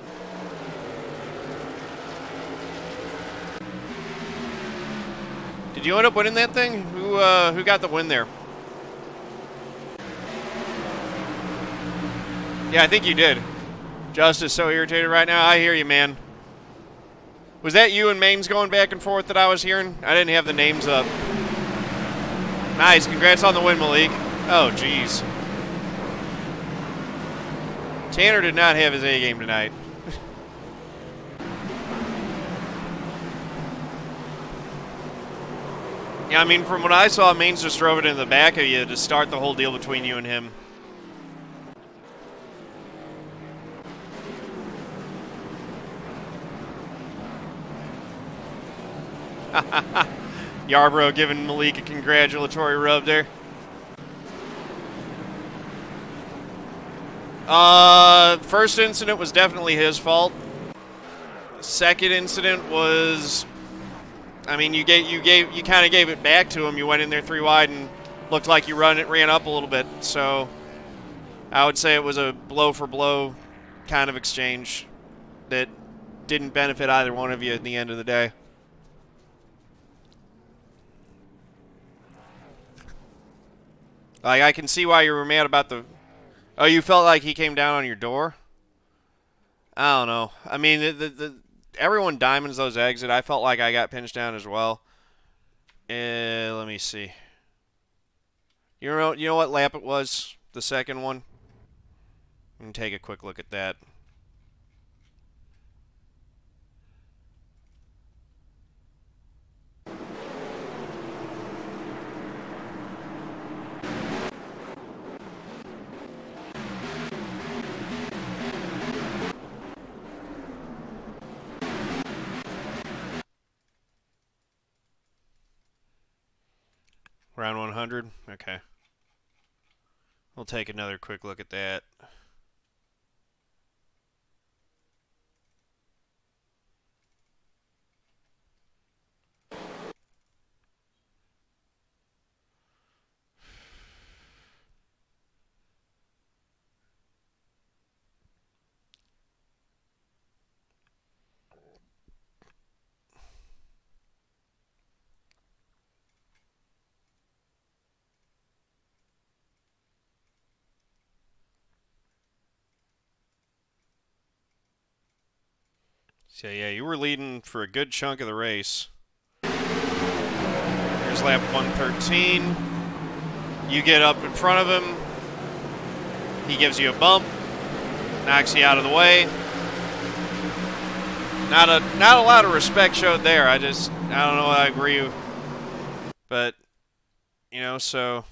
Did you end up winning that thing? Who got the win there? Yeah, I think you did. Justis so irritated right now. I hear you, man. Was that you and Manes going back and forth that I was hearing? I didn't have the names up. Nice. Congrats on the win, Malik. Oh, jeez. Tanner did not have his A game tonight. Yeah, I mean, from what I saw, Manes just drove it in the back of you to start the whole deal between you and him. Yarbrough giving Malik a congratulatory rub there. First incident was definitely his fault. Second incident was, I mean, you kind of gave it back to him. You went in there 3 wide and looked like you ran up a little bit. So I would say it was a blow for blow kind of exchange that didn't benefit either one of you at the end of the day. Like, I can see why you were mad about the... Oh, you felt like he came down on your door? I don't know. I mean, everyone diamonds those exit. I felt like I got pinched down as well. Let me see. You know what lap it was? The second one? We can take a quick look at that. Round 100? Okay. We'll take another quick look at that. So yeah, you were leading for a good chunk of the race. Here's lap 113. You get up in front of him. He gives you a bump, knocks you out of the way. Not a lot of respect showed there. I don't know what I agree with. But, you know, so...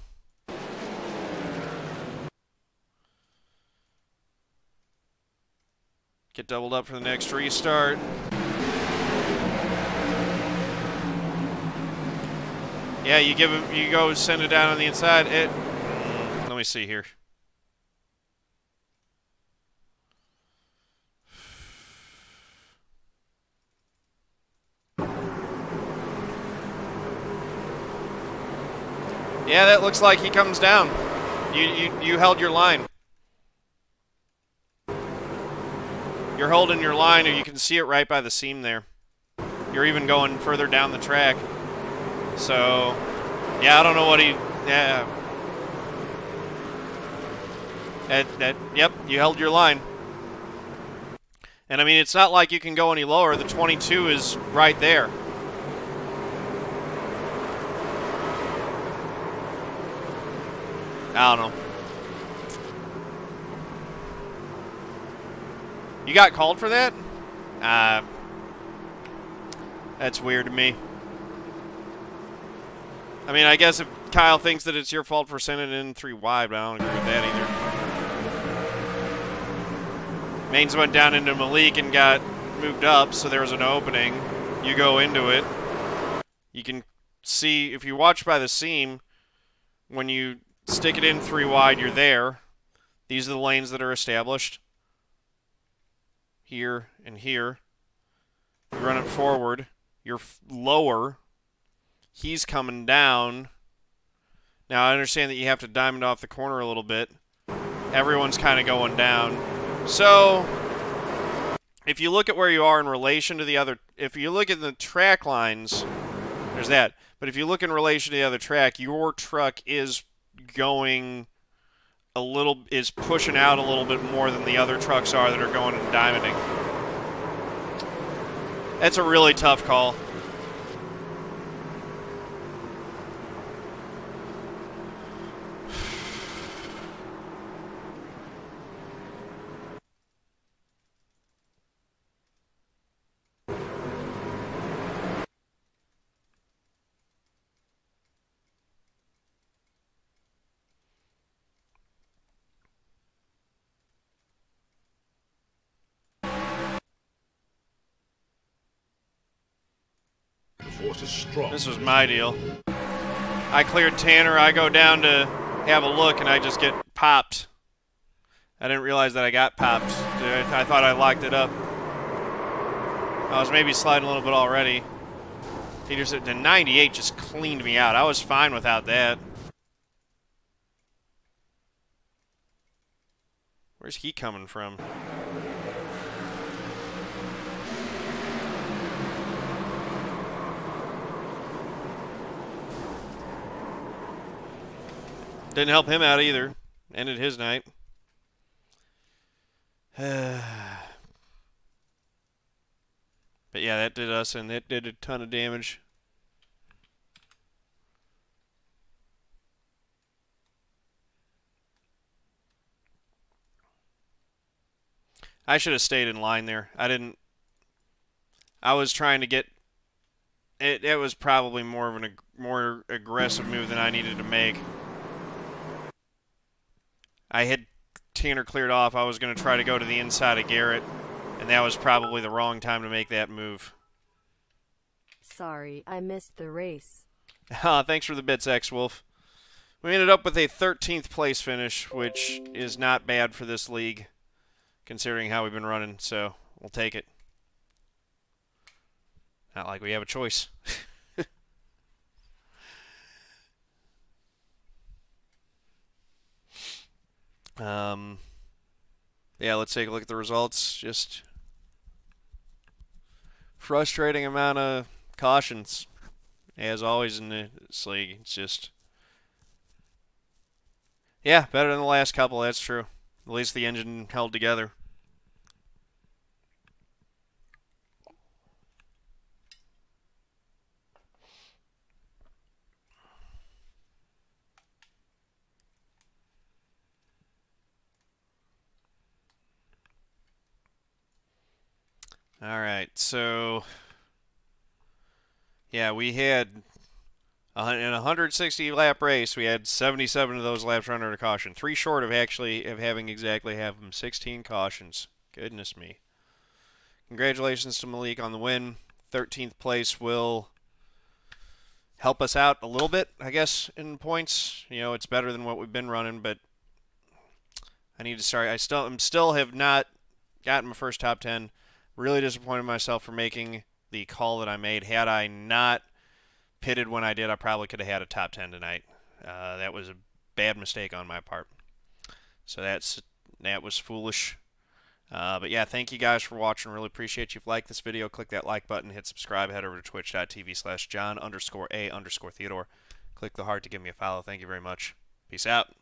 Get doubled up for the next restart. Yeah, you go send it down on the inside. Let me see here. Yeah, that looks like he comes down. You held your line. You're holding your line, and you can see it right by the seam there. You're even going further down the track. So, yeah, I don't know what he... Yeah. Yep, you held your line. And, I mean, it's not like you can go any lower. The 22 is right there. I don't know. You got called for that? That's weird to me. I mean, I guess if Kyle thinks that it's your fault for sending it in 3 wide, but I don't agree with that either. Manes went down into Malik and got moved up, so there was an opening. You go into it. You can see, if you watch by the seam, when you stick it in 3 wide, you're there. These are the lanes that are established. Here and here. You run it forward. You're lower. He's coming down. Now, I understand that you have to diamond off the corner a little bit. Everyone's kind of going down. So, if you look at where you are in relation to the other, if you look at the track lines, there's that. But if you look in relation to the other track, your truck is going a little, is pushing out a little bit more than the other trucks are that are going and diamonding. That's a really tough call. This was my deal. I cleared Tanner. I go down to have a look, and I just get popped. I didn't realize that I got popped. I thought I locked it up. I was maybe sliding a little bit already. Pedersen, the 98 just cleaned me out. I was fine without that. Where's he coming from? Didn't help him out either. Ended his night. But yeah, that did us, and that did a ton of damage. I should have stayed in line there. I didn't. I was trying to get. It was probably more of a more aggressive move than I needed to make. I had Tanner cleared off. I was going to try to go to the inside of Garrett, and that was probably the wrong time to make that move. Sorry, I missed the race. Thanks for the bits, X-Wolf. We ended up with a 13th place finish, which is not bad for this league, considering how we've been running, so we'll take it. Not like we have a choice. Yeah, let's take a look at the results. Just frustrating amount of cautions, as always in this league. It's just, yeah, better than the last couple, that's true. At least the engine held together. All right, so yeah, we had in a 160 lap race, we had 77 of those laps run under caution. 3 short of having exactly have them 16 cautions. Goodness me. Congratulations to Malik on the win. 13th place will help us out a little bit, I guess, in points. You know, it's better than what we've been running, but I need to start. I still have not gotten my first top 10. Really disappointed myself for making the call that I made. Had I not pitted when I did, I probably could have had a top 10 tonight. That was a bad mistake on my part. So that was foolish. But yeah, thank you guys for watching. Really appreciate you. If you like this video, click that like button, hit subscribe, head over to twitch.tv/John_A_Theodore. Click the heart to give me a follow. Thank you very much. Peace out.